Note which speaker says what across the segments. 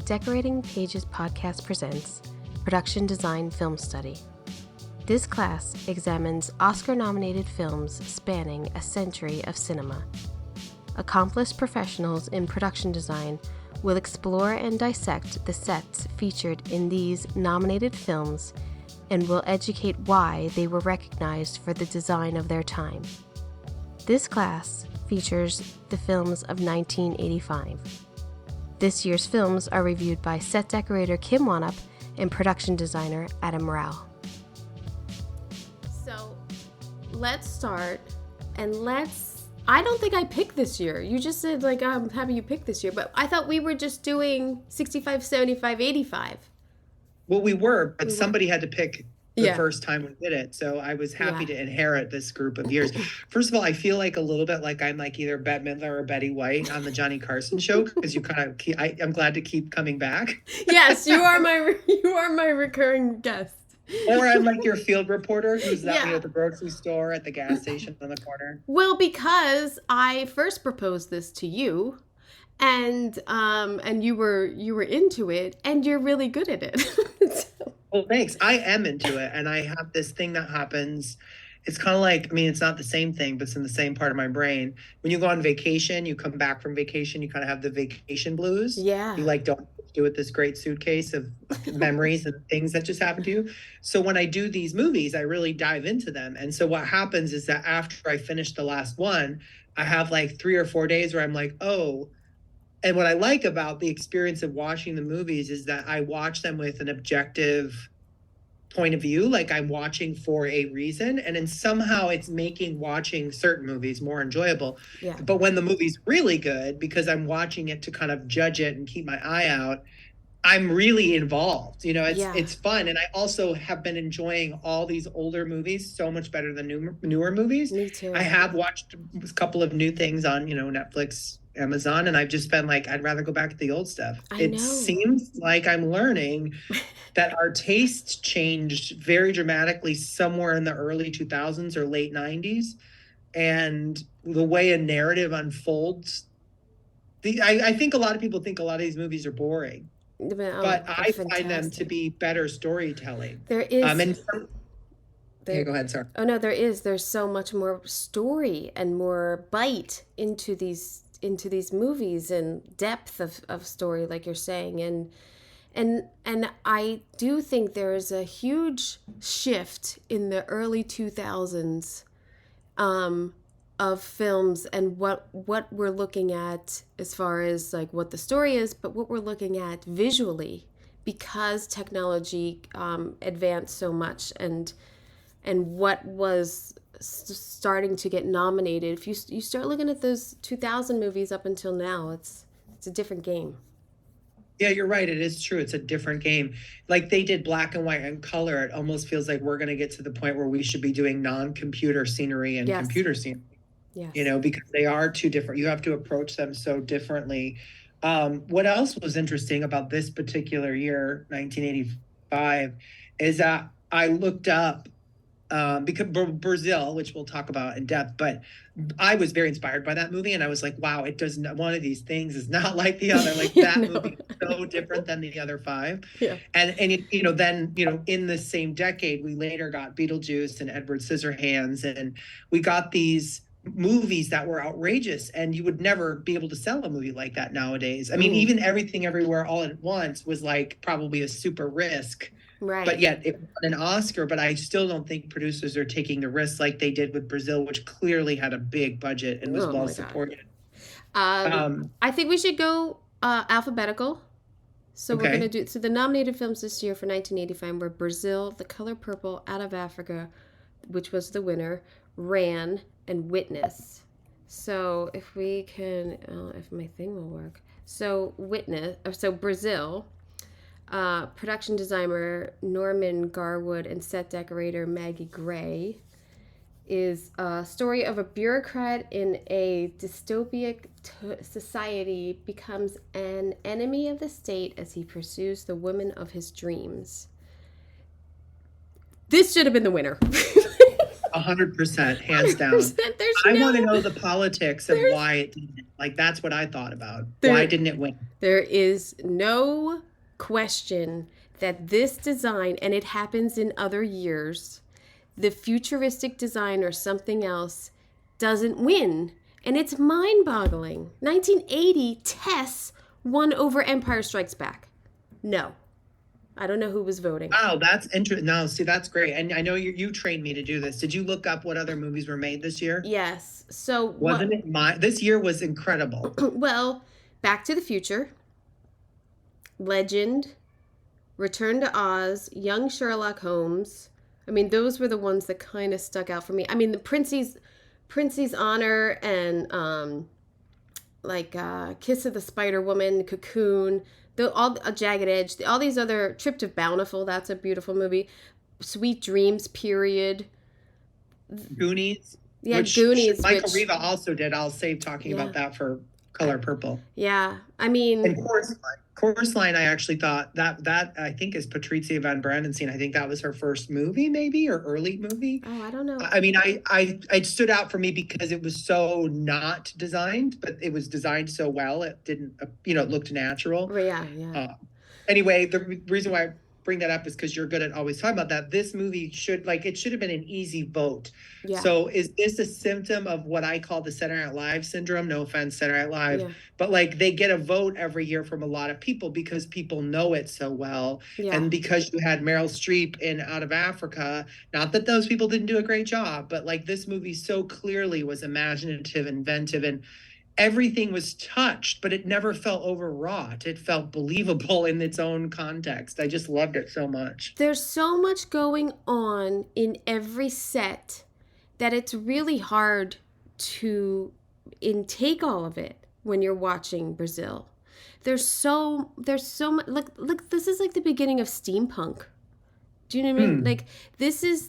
Speaker 1: Decorating Pages podcast presents Production Design Film Study. This class examines Oscar-nominated films spanning a century of cinema. Accomplished professionals in production design will explore and dissect the sets featured in these nominated films and will educate why they were recognized for the design of their time. This class features the films of 1985. This year's films are reviewed by set decorator Kim Wanup and production designer Adam Rowe.
Speaker 2: So let's start, and I don't think I picked this year. You just said, I'm happy you picked this year, but I thought we were just doing 65, 75, 85.
Speaker 3: Well, we were, but somebody had to pick the first time we did it. So I was happy to inherit this group of years. First of all, I feel like a little bit like I'm like either Bette Midler or Betty White on the Johnny Carson show, because you kind of I'm glad to keep coming back.
Speaker 2: Yes, you are my recurring guest.
Speaker 3: Or I'm like your field reporter who's at the grocery store, at the gas station on the corner.
Speaker 2: Well, because I first proposed this to you, and you were into it, and you're really good at it. So.
Speaker 3: Well, thanks. I am into it, and I have this thing that happens. It's kind of like, it's not the same thing, but it's in the same part of my brain. When you go on vacation, you come back from vacation, you kind of have the vacation blues.
Speaker 2: Yeah.
Speaker 3: You don't do with this great suitcase of memories and things that just happened to you. So when I do these movies, I really dive into them. And so what happens is that after I finish the last one, I have like 3 or 4 days where I'm like, oh. And what I like about the experience of watching the movies is that I watch them with an objective point of view, like I'm watching for a reason, and then somehow it's making watching certain movies more enjoyable.
Speaker 2: Yeah.
Speaker 3: But when the movie's really good, because I'm watching it to kind of judge it and keep my eye out, I'm really involved. It's fun. And I also have been enjoying all these older movies so much better than newer movies.
Speaker 2: Me too.
Speaker 3: I have watched a couple of new things on, Netflix, Amazon, and I've just been like, I'd rather go back to the old stuff. It seems like I'm learning that our tastes changed very dramatically somewhere in the early 2000s or late 90s. And the way a narrative unfolds, I think a lot of people think a lot of these movies are boring. But I find them to be better storytelling.
Speaker 2: There is.
Speaker 3: Go ahead, sir.
Speaker 2: Oh no, there's so much more story and more bite into these movies, and depth of story, like you're saying, and I do think there is a huge shift in the early 2000s of films and what we're looking at as far as like what the story is, but what we're looking at visually, because technology advanced so much, and what was starting to get nominated. If you start looking at those 2000 movies up until now, it's a different game.
Speaker 3: Yeah, you're right. It is true. It's a different game. Like they did black and white and color. It almost feels like we're going to get to the point where we should be doing non-computer scenery and computer scenery.
Speaker 2: Yes.
Speaker 3: Because they are two different. You have to approach them so differently. What else was interesting about this particular year, 1985, is that I looked up because Brazil, which we'll talk about in depth, but I was very inspired by that movie, and I was like, wow, it doesn't, one of these things is not like the other. Like that movie is so different than the other 5.
Speaker 2: Yeah.
Speaker 3: And then in the same decade, we later got Beetlejuice and Edward Scissorhands, and we got these movies that were outrageous, and you would never be able to sell a movie like that nowadays. Even Everything Everywhere All at Once was like probably a super risk.
Speaker 2: Right.
Speaker 3: But yet it won an Oscar, but I still don't think producers are taking the risks like they did with Brazil, which clearly had a big budget and was well supported.
Speaker 2: I think we should go alphabetical. So we're going to do, the nominated films this year for 1985 were Brazil, The Color Purple, Out of Africa, which was the winner, Ran, and Witness. So if we can, if my thing will work. So Brazil. Production designer Norman Garwood and set decorator Maggie Gray is a story of a bureaucrat in a dystopic society becomes an enemy of the state as he pursues the woman of his dreams. This should have been the winner.
Speaker 3: 100%, hands down.
Speaker 2: 100%. There's
Speaker 3: I want to
Speaker 2: no
Speaker 3: know the politics of
Speaker 2: there's
Speaker 3: why it didn't. Like, that's what I thought about. Why
Speaker 2: there
Speaker 3: didn't it win?
Speaker 2: there is no question that this design, and it happens in other years, the futuristic design or something else doesn't win. And it's mind-boggling. 1980, Tess won over Empire Strikes Back. No. I don't know who was voting.
Speaker 3: Wow, that's interesting. No, see, that's great. And I know you trained me to do this. Did you look up what other movies were made this year?
Speaker 2: Yes. So
Speaker 3: Wasn't it this year was incredible.
Speaker 2: well, Back to the Future, Legend, Return to Oz, Young Sherlock Holmes. I mean, those were the ones that kind of stuck out for me. I mean, the Prince's Honor and Kiss of the Spider Woman, Cocoon, all a Jagged Edge, all these other Trip to Bountiful. That's a beautiful movie. Sweet Dreams, period.
Speaker 3: Goonies.
Speaker 2: Yeah, Goonies.
Speaker 3: Michael Riva also did. I'll save talking about that for Color Purple.
Speaker 2: Yeah, I mean,
Speaker 3: and Chorus Line. I actually thought that I think is Patrizia Van Brandenstein. I think that was her first movie, maybe, or early movie.
Speaker 2: Oh, I don't know.
Speaker 3: I mean, it stood out for me because it was so not designed, but it was designed so well. It didn't, it looked natural.
Speaker 2: Yeah.
Speaker 3: Anyway, the reason why I bring that up is because you're good at always talking about that. This movie should have been an easy vote.
Speaker 2: Yeah.
Speaker 3: So is this a symptom of what I call the Saturday Night Live syndrome? No offense, Saturday Night Live, but like they get a vote every year from a lot of people because people know it so well.
Speaker 2: Yeah.
Speaker 3: And because you had Meryl Streep in Out of Africa, not that those people didn't do a great job, but like this movie so clearly was imaginative, inventive, and everything was touched, but it never felt overwrought. It felt believable in its own context. I just loved it so much.
Speaker 2: There's so much going on in every set that it's really hard to intake all of it when you're watching Brazil. There's so much. Look, this is like the beginning of steampunk. Do you know what I mean? Like this, and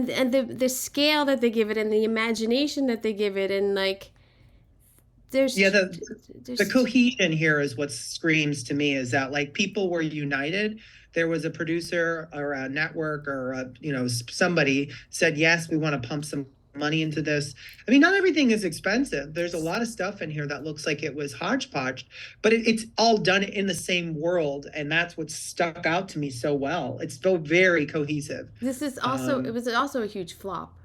Speaker 2: the scale that they give it, and the imagination that they give it, and like.
Speaker 3: The cohesion here is what screams to me, is that like people were united. There was a producer or a network or somebody said, yes, we want to pump some money into this. I mean, not everything is expensive. There's a lot of stuff in here that looks like it was hodgepodge, but it's all done in the same world, and that's what stuck out to me so well. It's so very cohesive.
Speaker 2: This is also it was also a huge flop.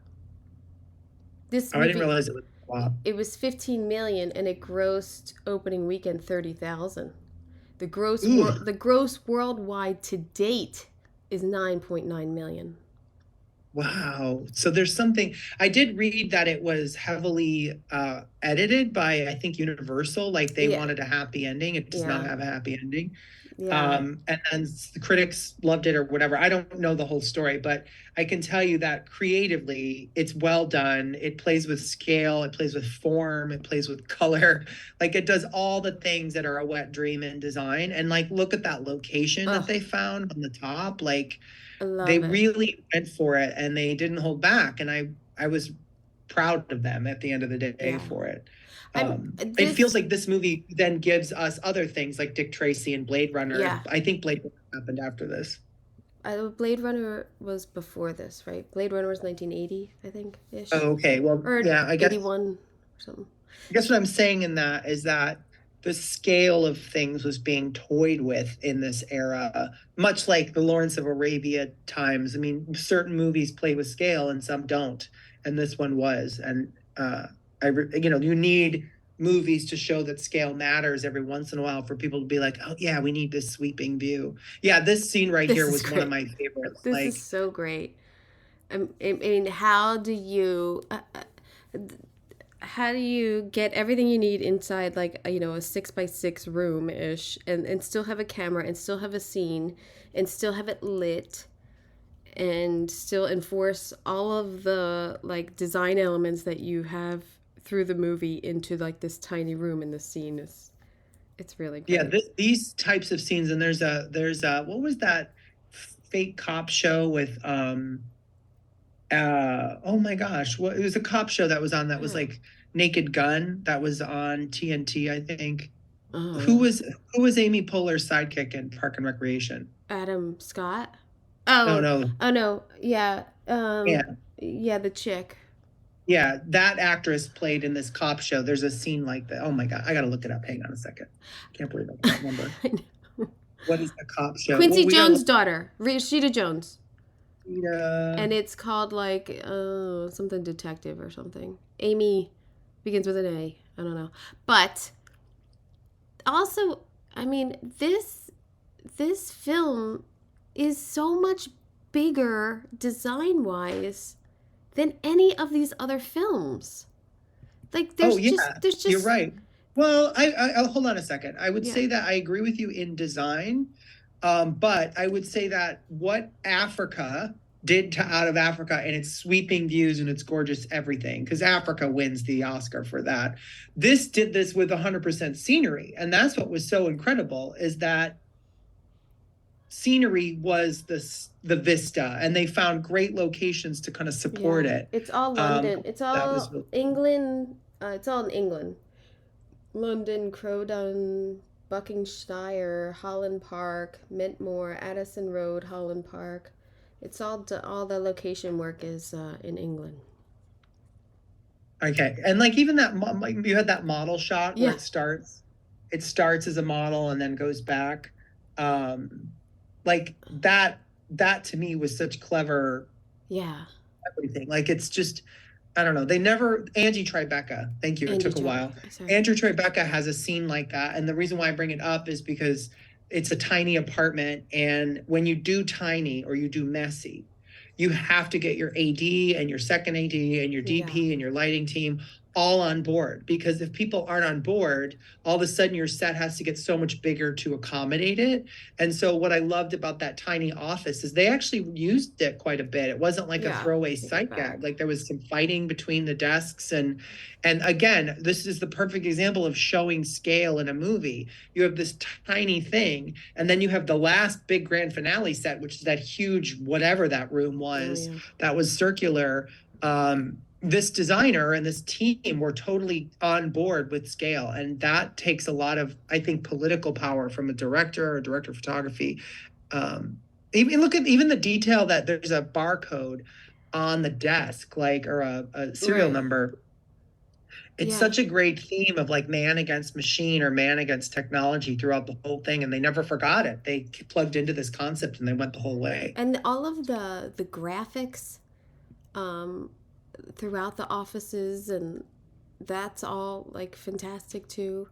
Speaker 2: I
Speaker 3: didn't realize it was. Wow.
Speaker 2: It was $15 million and it grossed opening weekend $30,000. The gross worldwide to date is $9.9 million.
Speaker 3: Wow. So there's something. I did read that it was heavily edited by, I think, Universal. Like they wanted a happy ending. It does not have a happy ending.
Speaker 2: Yeah.
Speaker 3: And the critics loved it or whatever. I don't know the whole story, but I can tell you that creatively it's well done. It plays with scale, it plays with form, it plays with color. Like it does all the things that are a wet dream in design. And like, look at that location that they found on the top. Like they really went for it and they didn't hold back. And I was proud of them at the end of the day for it. It feels like this movie then gives us other things like Dick Tracy and Blade Runner.
Speaker 2: Yeah.
Speaker 3: I think Blade Runner happened after this.
Speaker 2: Blade Runner was before this, right? Blade Runner was 1980, I think, ish.
Speaker 3: Oh, okay. Well,
Speaker 2: or
Speaker 3: yeah, I guess
Speaker 2: 81 or something.
Speaker 3: I guess what I'm saying in that is that the scale of things was being toyed with in this era, much like the Lawrence of Arabia times. I mean, certain movies play with scale and some don't, and this one was. And you need movies to show that scale matters every once in a while for people to be like, oh yeah, we need this sweeping view. Yeah, this scene here was one of my favorites.
Speaker 2: This is so great. I mean, how do you get everything you need inside like a 6x6 room ish, and still have a camera and still have a scene and still have it lit and still enforce all of the like design elements that you have through the movie into like this tiny room, and the scene it's really great.
Speaker 3: Yeah, these types of scenes. And there's a what was that fake cop show with oh my gosh, it was a cop show that was on that was like Naked Gun, that was on TNT, I think. Who was Amy Poehler's sidekick in Park and Recreation?
Speaker 2: Adam Scott.
Speaker 3: Oh no.
Speaker 2: Oh no. Yeah.
Speaker 3: Yeah.
Speaker 2: Yeah, the chick.
Speaker 3: Yeah, that actress played in this cop show. There's a scene like that. Oh my God, I gotta look it up. Hang on a second. Can't believe I can't remember. What is the cop show? Well,
Speaker 2: Quincy
Speaker 3: we gotta
Speaker 2: Jones'
Speaker 3: look
Speaker 2: daughter, Rashida Jones.
Speaker 3: at
Speaker 2: And it's called like something detective or something. Amy begins with an A. I don't know. But also, I mean, this film is so much bigger design-wise than any of these other films. Like
Speaker 3: Oh yeah,
Speaker 2: there's
Speaker 3: you're
Speaker 2: just
Speaker 3: right. Well, I'll hold on a second. I would
Speaker 2: yeah.
Speaker 3: say that I agree with you in design, but I would say that what Africa did to Out of Africa and its sweeping views and its gorgeous everything, because Africa wins the Oscar for that. This did this with 100% scenery, and that's what was so incredible is that scenery was the vista, and they found great locations to kind of support
Speaker 2: Yeah.
Speaker 3: it.
Speaker 2: It's all
Speaker 3: Um,
Speaker 2: London. It's
Speaker 3: that was
Speaker 2: all England. It's all in England. London, Croydon, Buckinghamshire, Holland Park, Mintmore, Addison Road, Holland Park. It's all the location work is in England.
Speaker 3: Okay, and like even that, like you had that model shot where
Speaker 2: Yeah.
Speaker 3: it starts as a model and then goes back, like that to me was such clever
Speaker 2: Yeah.
Speaker 3: everything. Like it's just, I don't know. They never Angie Tribeca. Thank you. It
Speaker 2: Angie
Speaker 3: took a while.
Speaker 2: Tribeca. Sorry.
Speaker 3: Andrew Tribeca has a scene like that, and the reason why I bring it up is because it's a tiny apartment, and when you do tiny or you do messy, you have to get your AD and your second AD and your DP and your lighting team all on board, because if people aren't on board, all of a sudden your set has to get so much bigger to accommodate it. And so what I loved about that tiny office is they actually used it quite a bit. It wasn't like a throwaway sight gag. Like there was some fighting between the desks, and again, this is the perfect example of showing scale in a movie. You have this tiny thing, and then you have the last big grand finale set, which is that huge whatever that room was that was circular. This designer and this team were totally on board with scale, and that takes a lot of, I think, political power from a director or director of photography. Even look at even the detail that there's a barcode on the desk, like, or a serial number. It's such a great theme of like man against machine or man against technology throughout the whole thing, and they never forgot it. They plugged into this concept and they went the whole way.
Speaker 2: And all of the graphics throughout the offices, and that's all like fantastic too.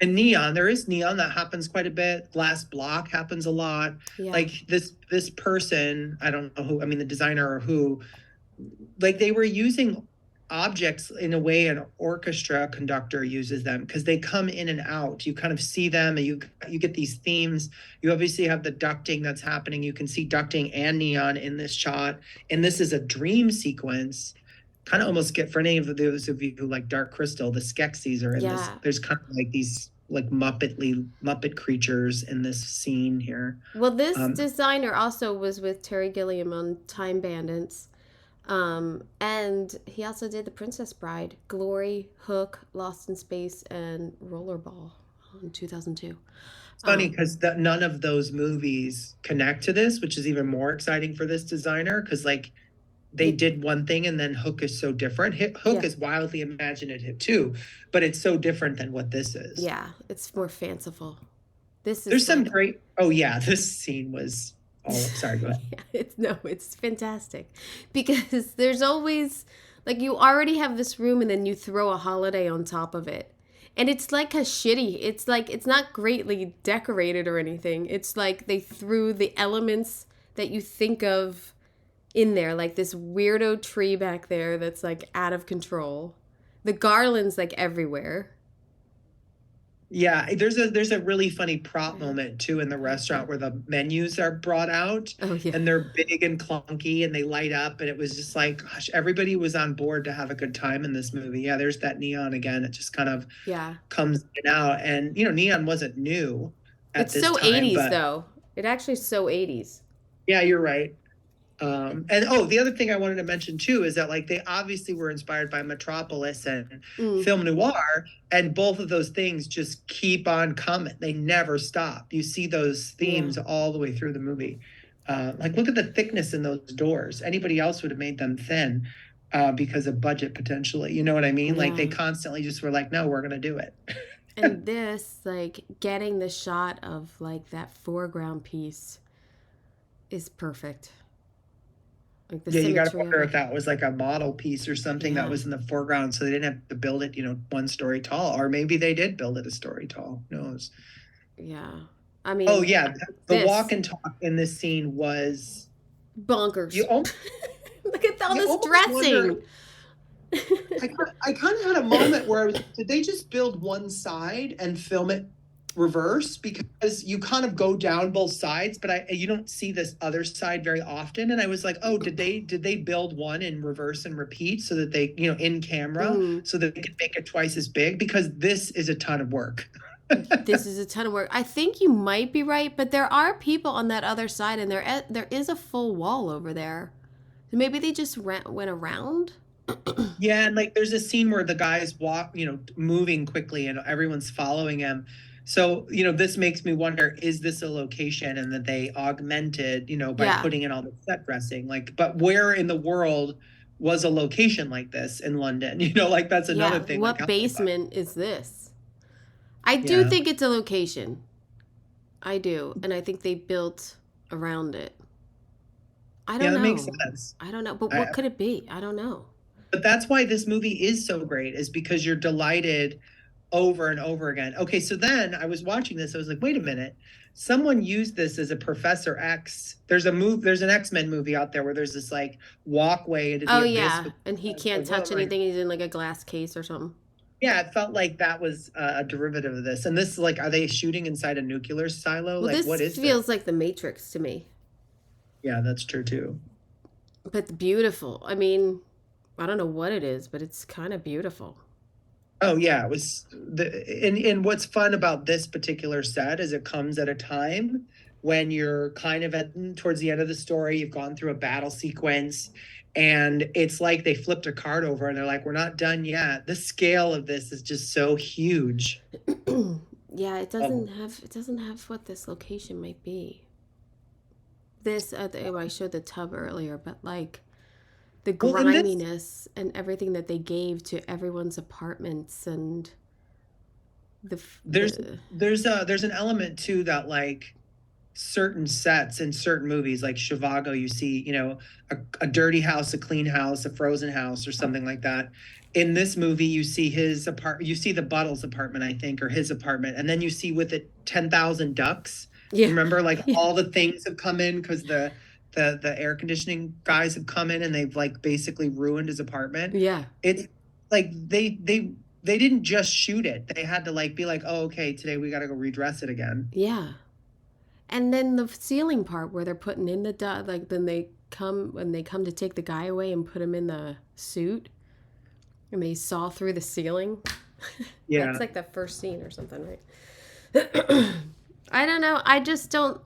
Speaker 3: And neon, there is neon that happens quite a bit. Glass block happens a lot. Like this person, I don't know who, I mean the designer or who, like they were using objects in a way an orchestra conductor uses them, because they come in and out. You kind of see them, and you get these themes. You obviously have the ducting that's happening. You can see ducting and neon in this shot, and this is a dream sequence. Kind of almost get, for any of those of you who like Dark Crystal, the Skeksis are in this. There's kind of like these like Muppet creatures in this scene here.
Speaker 2: Well, this designer also was with Terry Gilliam on Time Bandits. And he also did The Princess Bride, Glory, Hook, Lost in Space, and Rollerball in 2002.
Speaker 3: It's funny because none of those movies connect to this, which is even more exciting for this designer, because like they did one thing and then Hook is so different. Hook is wildly imaginative too, but it's so different than what this is.
Speaker 2: Yeah, it's more fanciful. This is
Speaker 3: There's some great, this scene was, sorry, go ahead.
Speaker 2: It's fantastic, because there's always, like, you already have this room and then you throw a holiday on top of it. And it's like it's like, it's not greatly decorated or anything. It's like they threw the elements that you think of in there, like this weirdo tree back there that's like out of control. The garland's like everywhere.
Speaker 3: Yeah, there's a really funny prop moment too in the restaurant where the menus are brought out, and they're big and clunky and they light up, and it was just like, gosh, everybody was on board to have a good time in this movie. Yeah, there's that neon again. It just kind of comes in and out, and neon wasn't new at this time.
Speaker 2: It's so 80s though. It actually is so 80s.
Speaker 3: Yeah, you're right. And the other thing I wanted to mention too is that like they obviously were inspired by Metropolis and film noir, and both of those things just keep on coming. They never stop. You see those themes all the way through the movie. Like, look at the thickness in those doors. Anybody else would have made them thin because of budget potentially. You know what I mean? Like, they
Speaker 2: Yeah.
Speaker 3: constantly just were like, no, we're going to do it.
Speaker 2: And this, like, getting the shot of, like, that foreground piece is perfect. Like, the
Speaker 3: Yeah, you got to
Speaker 2: symmetry of
Speaker 3: wonder if
Speaker 2: it.
Speaker 3: that was like a model piece or something that
Speaker 2: Yeah.
Speaker 3: was in the foreground, so they didn't have to build it, 1 story tall, or maybe they did build it a story tall. Who knows?
Speaker 2: Yeah. I
Speaker 3: Oh
Speaker 2: mean,
Speaker 3: yeah, the walk
Speaker 2: this
Speaker 3: and talk in this scene was
Speaker 2: bonkers.
Speaker 3: you.
Speaker 2: Look at all
Speaker 3: You
Speaker 2: this
Speaker 3: almost
Speaker 2: dressing.
Speaker 3: wonder. I kind of had a moment where I was, did they just build one side and film it reverse? Because you kind of go down both sides, but you don't see this other side very often. And I was like, oh, did they build one in reverse and repeat so that they, in camera, so that they could make it twice as big? Because this is a ton of work.
Speaker 2: This is a ton of work. I think you might be right, but there are people on that other side, and there is a full wall over there. Maybe they just went around.
Speaker 3: Yeah, and like there's a scene where the guy's moving quickly and everyone's following him. So, this makes me wonder, is this a location and that they augmented, by
Speaker 2: Yeah.
Speaker 3: putting in all the set dressing? Like, but where in the world was a location like this in London? Like that's another thing.
Speaker 2: What
Speaker 3: Like,
Speaker 2: basement is this? I do
Speaker 3: Yeah.
Speaker 2: think it's a location. I do. And I think they built around it. I don't
Speaker 3: Yeah, that
Speaker 2: know.
Speaker 3: makes sense.
Speaker 2: I don't know. But what could it be? I don't know.
Speaker 3: But that's why this movie is so great, is because you're delighted over and over again. Okay, so then I was watching this, I was like, wait a minute. Someone used this as a Professor X. There's an X-Men movie out there where there's this like walkway into the
Speaker 2: Oh
Speaker 3: abyss
Speaker 2: yeah,
Speaker 3: with
Speaker 2: and he can't touch
Speaker 3: Wolverine.
Speaker 2: anything. He's in like a glass case or something.
Speaker 3: Yeah, it felt like that was a derivative of this. And this, like, are they shooting inside a nuclear silo?
Speaker 2: Well,
Speaker 3: Like, what
Speaker 2: this
Speaker 3: is
Speaker 2: feels
Speaker 3: this?
Speaker 2: like the Matrix to me,
Speaker 3: Yeah, that's true too.
Speaker 2: but beautiful. I mean, I don't know what it is, but it's kind of beautiful.
Speaker 3: Oh yeah, it was and what's fun about this particular set is it comes at a time when you're kind of towards the end of the story, you've gone through a battle sequence, and it's like they flipped a card over and they're like, we're not done yet. The scale of this is just so huge.
Speaker 2: Yeah, it doesn't have what this location might be. This I showed the tub earlier, but like the
Speaker 3: Well, in this,
Speaker 2: griminess and everything that they gave to everyone's apartments and
Speaker 3: there's
Speaker 2: the
Speaker 3: there's an element too that, like, certain sets in certain movies like Chicago, you see, a dirty house, a clean house, a frozen house, or something like that. In this movie, you see you see the Buttles apartment, I think, or his apartment, and then you see with it 10,000 ducks.
Speaker 2: yeah.
Speaker 3: Remember, like,
Speaker 2: Yeah.
Speaker 3: all the things have come in because the air conditioning guys have come in and they've like basically ruined his apartment.
Speaker 2: Yeah.
Speaker 3: It's like they didn't just shoot it. They had to like be like, oh, okay, today we got to go redress it again.
Speaker 2: Yeah. And then the ceiling part where they're putting in the like then when they come to take the guy away and put him in the suit and they saw through the ceiling.
Speaker 3: Yeah.
Speaker 2: That's like the first scene or something, right? I don't know. I just don't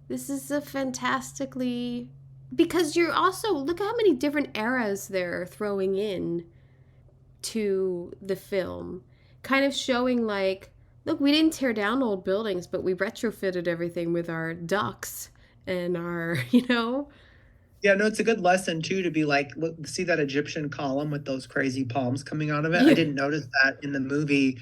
Speaker 2: this is a fantastically, because you're also, look at how many different eras they're throwing in to the film, kind of showing like, look, we didn't tear down old buildings, but we retrofitted everything with our ducts and our,
Speaker 3: Yeah, no, it's a good lesson too to be like, look, see that Egyptian column with those crazy palms coming out of it?
Speaker 2: Yeah.
Speaker 3: I didn't notice that in the movie.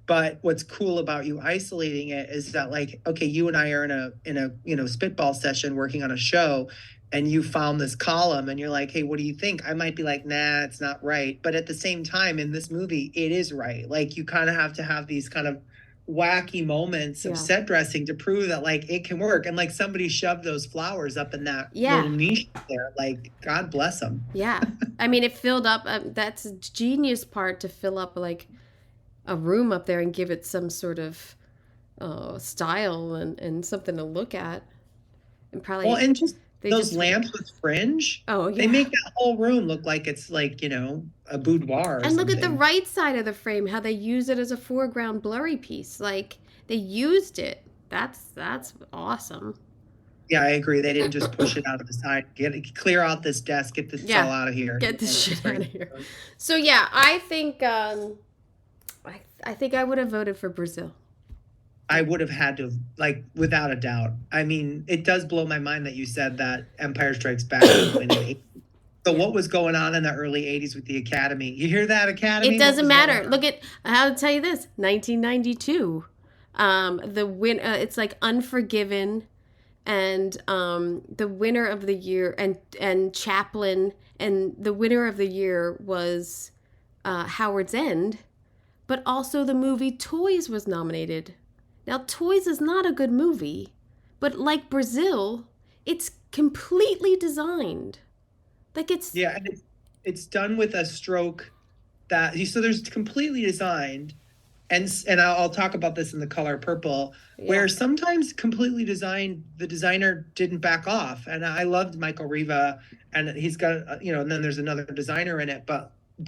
Speaker 3: But what's cool about you isolating it is that, like, okay, you and I are in a spitball session working on a show, and you found this column and you're like, hey, what do you think? I might be like, nah, it's not right. But at the same time, in this movie, it is right. Like, you kind of have to have these kind of wacky moments of
Speaker 2: Yeah.
Speaker 3: set dressing to prove that, like, it can work. And like, somebody shoved those flowers up in that
Speaker 2: Yeah.
Speaker 3: little niche there. Like, God bless them.
Speaker 2: Yeah. I mean, it filled up, that's a genius part, to fill up like a room up there and give it some sort of style and something to look at. And probably
Speaker 3: Well, and just
Speaker 2: they
Speaker 3: those
Speaker 2: just
Speaker 3: lamps with fringe.
Speaker 2: Oh,
Speaker 3: They
Speaker 2: yeah.
Speaker 3: make that whole room look like it's like, a boudoir or
Speaker 2: And look at the
Speaker 3: something.
Speaker 2: right side of the frame, how they use it as a foreground blurry piece. Like, they used it. That's awesome.
Speaker 3: Yeah, I agree. They didn't just push it out of the side. Clear out this desk, get this
Speaker 2: Yeah.
Speaker 3: all out of here.
Speaker 2: Get this
Speaker 3: Yeah,
Speaker 2: shit
Speaker 3: right.
Speaker 2: out of here. So yeah, I think I would have voted for Brazil.
Speaker 3: I would have had to, like, without a doubt. I mean, it does blow my mind that you said that Empire Strikes Back was in the 80s. So what was going on in the early 80s with the Academy? You hear that, Academy?
Speaker 2: It doesn't matter. Look at, I'll tell you this, 1992. It's like Unforgiven, and the winner of the year, and Chaplin, and the winner of the year was Howard's End, but also the movie Toys was nominated. Now, Toys is not a good movie, but like Brazil, it's completely designed. Like
Speaker 3: and it's done with a stroke that, so there's completely designed, and I'll talk about this in The Color Purple, where sometimes completely designed, the designer didn't back off. And I loved Michael Riva, and he's got, and then there's another designer in it,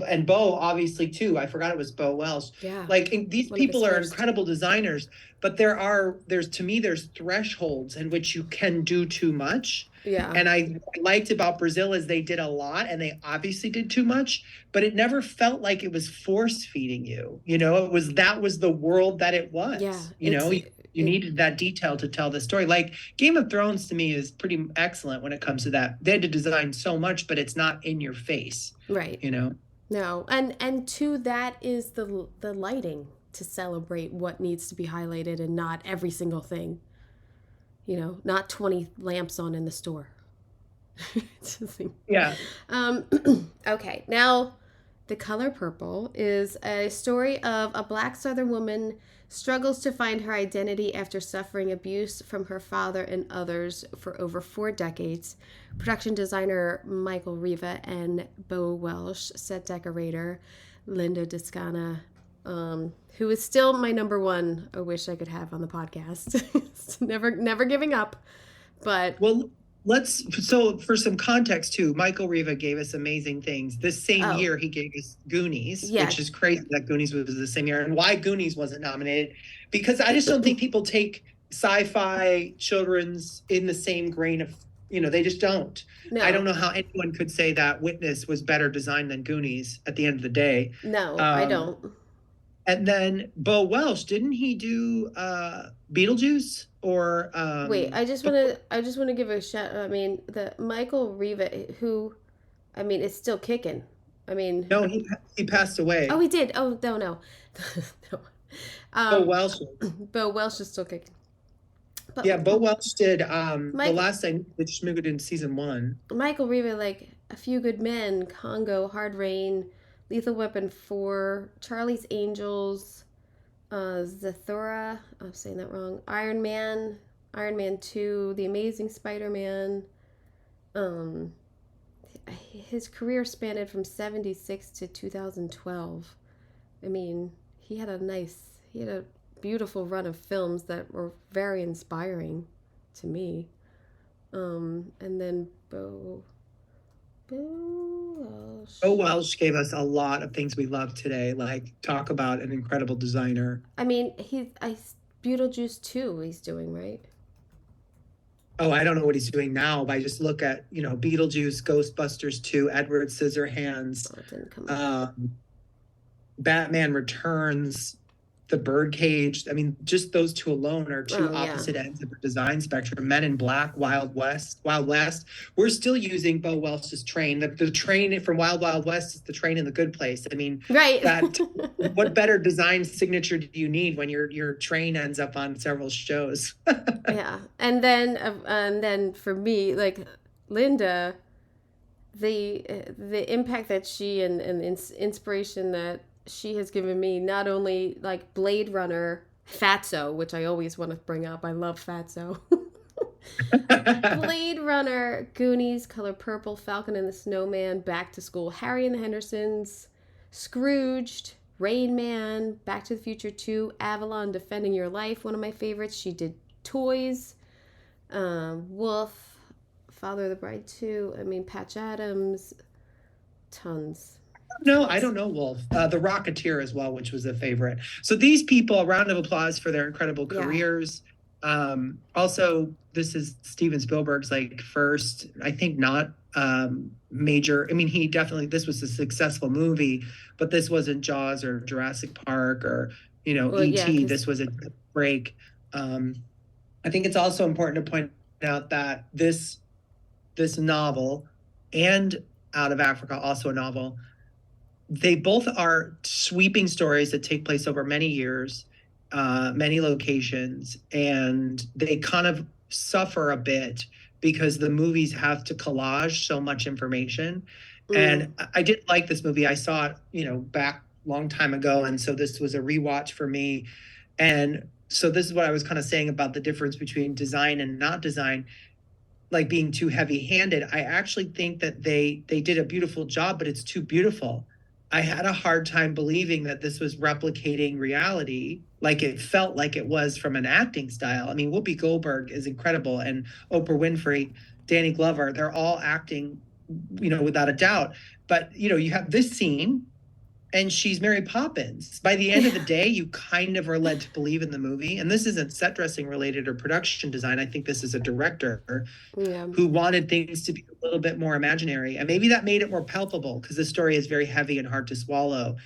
Speaker 3: and Bo, obviously, too. I forgot it was Bo Welsh.
Speaker 2: Yeah.
Speaker 3: Like, these people are incredible designers, but there's thresholds in which you can do too much.
Speaker 2: Yeah.
Speaker 3: And I liked about Brazil is they did a lot, and they obviously did too much, but it never felt like it was force feeding you. That was the world that it was.
Speaker 2: Yeah.
Speaker 3: You needed that detail to tell the story. Like Game of Thrones to me is pretty excellent when it comes to that. They had to design so much, but it's not in your face.
Speaker 2: Right. No, and to that is the lighting to celebrate what needs to be highlighted, and not every single thing. Not 20 lamps on in the store.
Speaker 3: Yeah.
Speaker 2: Okay, now The Color Purple is a story of a Black Southern woman struggles to find her identity after suffering abuse from her father and others for over 4 decades. Production designer Michael Riva and Bo Welsh, set decorator Linda Descana, who is still my number one I wish I could have on the podcast. never giving up. But
Speaker 3: so for some context too, Michael Riva gave us amazing things. This same year he gave us Goonies, which is crazy that Goonies was the same year. And why Goonies wasn't nominated? Because I just don't think people take sci-fi children's in the same grain of, they just don't. No. I don't know how anyone could say that Witness was better designed than Goonies at the end of the day.
Speaker 2: No, I don't.
Speaker 3: And then Bo Welsh, didn't he do Beetlejuice or
Speaker 2: wait, I just want to give a shout. I mean, the Michael Riva, who, I mean, is still kicking. I mean,
Speaker 3: no, he passed away.
Speaker 2: Oh, he did. Oh, no. No.
Speaker 3: Bo Welsh.
Speaker 2: Bo Welsh is still kicking. But,
Speaker 3: yeah, Bo Welsh did the last time they just moved it in season 1.
Speaker 2: Michael Riva, like A Few Good Men, Congo, Hard Rain, Lethal Weapon 4, Charlie's Angels, Zathura, I'm saying that wrong, Iron Man 2, The Amazing Spider-Man. His career spanned from 76 to 2012. I mean, he had a beautiful run of films that were very inspiring to me. And then Bo
Speaker 3: Welsh gave us a lot of things we love today. Like, talk about an incredible designer.
Speaker 2: I mean, Beetlejuice 2 he's doing, right?
Speaker 3: Oh, I don't know what he's doing now, but I just look at, Beetlejuice, Ghostbusters 2, Edward Scissorhands,
Speaker 2: it didn't come up.
Speaker 3: Batman Returns, The Birdcage. I mean, just those two alone are two opposite ends of the design spectrum. Men in Black, Wild West. We're still using Bo Welsh's train. The train from Wild Wild West is the train in The Good Place. I mean,
Speaker 2: right.
Speaker 3: What better design signature do you need when your train ends up on several shows?
Speaker 2: Yeah, and then for me, like Linda, the impact that she and inspiration that she has given me, not only like Blade Runner, Fatso, which I always want to bring up. I love Fatso. Blade Runner, Goonies, Color Purple, Falcon and the Snowman, Back to School, Harry and the Hendersons, Scrooged, Rain Man, Back to the Future 2, Avalon, Defending Your Life, one of my favorites. She did Toys, Wolf, Father of the Bride 2, I mean, Patch Adams, tons.
Speaker 3: No, I don't know Wolf. The Rocketeer as well, which was a favorite. So these people, a round of applause for their incredible careers. Also, this is Steven Spielberg's first, I think, not major. I mean, this was a successful movie, but this wasn't Jaws or Jurassic Park or,
Speaker 2: Well, yeah,
Speaker 3: E.T.
Speaker 2: because
Speaker 3: This was a break. I think it's also important to point out that this novel and Out of Africa, also a novel, they both are sweeping stories that take place over many years, many locations, and they kind of suffer a bit because the movies have to collage so much information. And I did like this movie. I saw it, back a long time ago, and so this was a rewatch for me. And so this is what I was kind of saying about the difference between design and not design, like being too heavy-handed. I actually think that they did a beautiful job, but it's too beautiful. I had a hard time believing that this was replicating reality like it felt like it was from an acting style. I mean, Whoopi Goldberg is incredible, and Oprah Winfrey, Danny Glover, they're all acting, without a doubt. But, you have this scene and she's Mary Poppins. By the end of the day, you kind of are led to believe in the movie. And this isn't set dressing related or production design. I think this is a director who wanted things to be a little bit more imaginary. And maybe that made it more palpable because the story is very heavy and hard to swallow.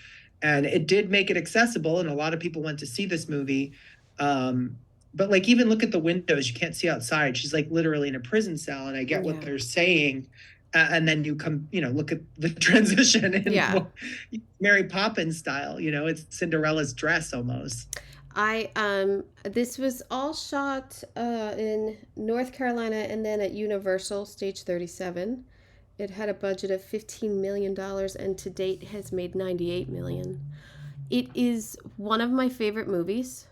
Speaker 3: And it did make it accessible. And a lot of people went to see this movie. But like, even look at the windows, you can't see outside. She's like literally in a prison cell. And I get what they're saying. And then you come, look at the transition in Mary Poppins style. It's Cinderella's dress almost.
Speaker 2: This was all shot in North Carolina and then at Universal Stage 37. It had a budget of $15 million and to date has made $98 million. It is one of my favorite movies.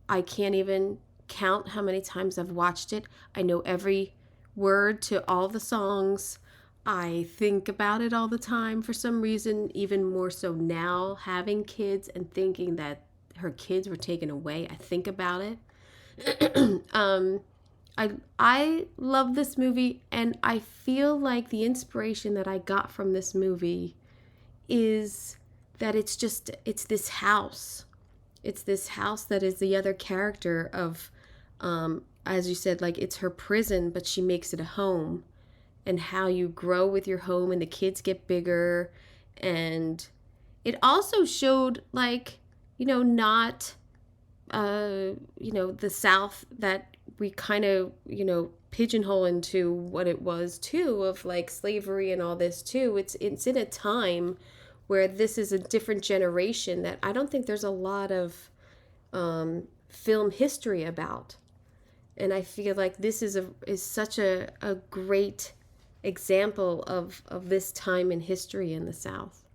Speaker 2: I can't even count how many times I've watched it. I know every word to all the songs. I think about it all the time for some reason, even more so now, having kids and thinking that her kids were taken away. I think about it. I love this movie, and I feel like the inspiration that I got from this movie is that it's this house. It's this house that is the other character of, as you said, like it's her prison, but she makes it a home. And how you grow with your home and the kids get bigger. And it also showed like, not, the South that we kind of, pigeonhole into what it was too, of like slavery and all this too. It's in a time where this is a different generation that I don't think there's a lot of film history about. And I feel like this is such a great example of this time in history in the South.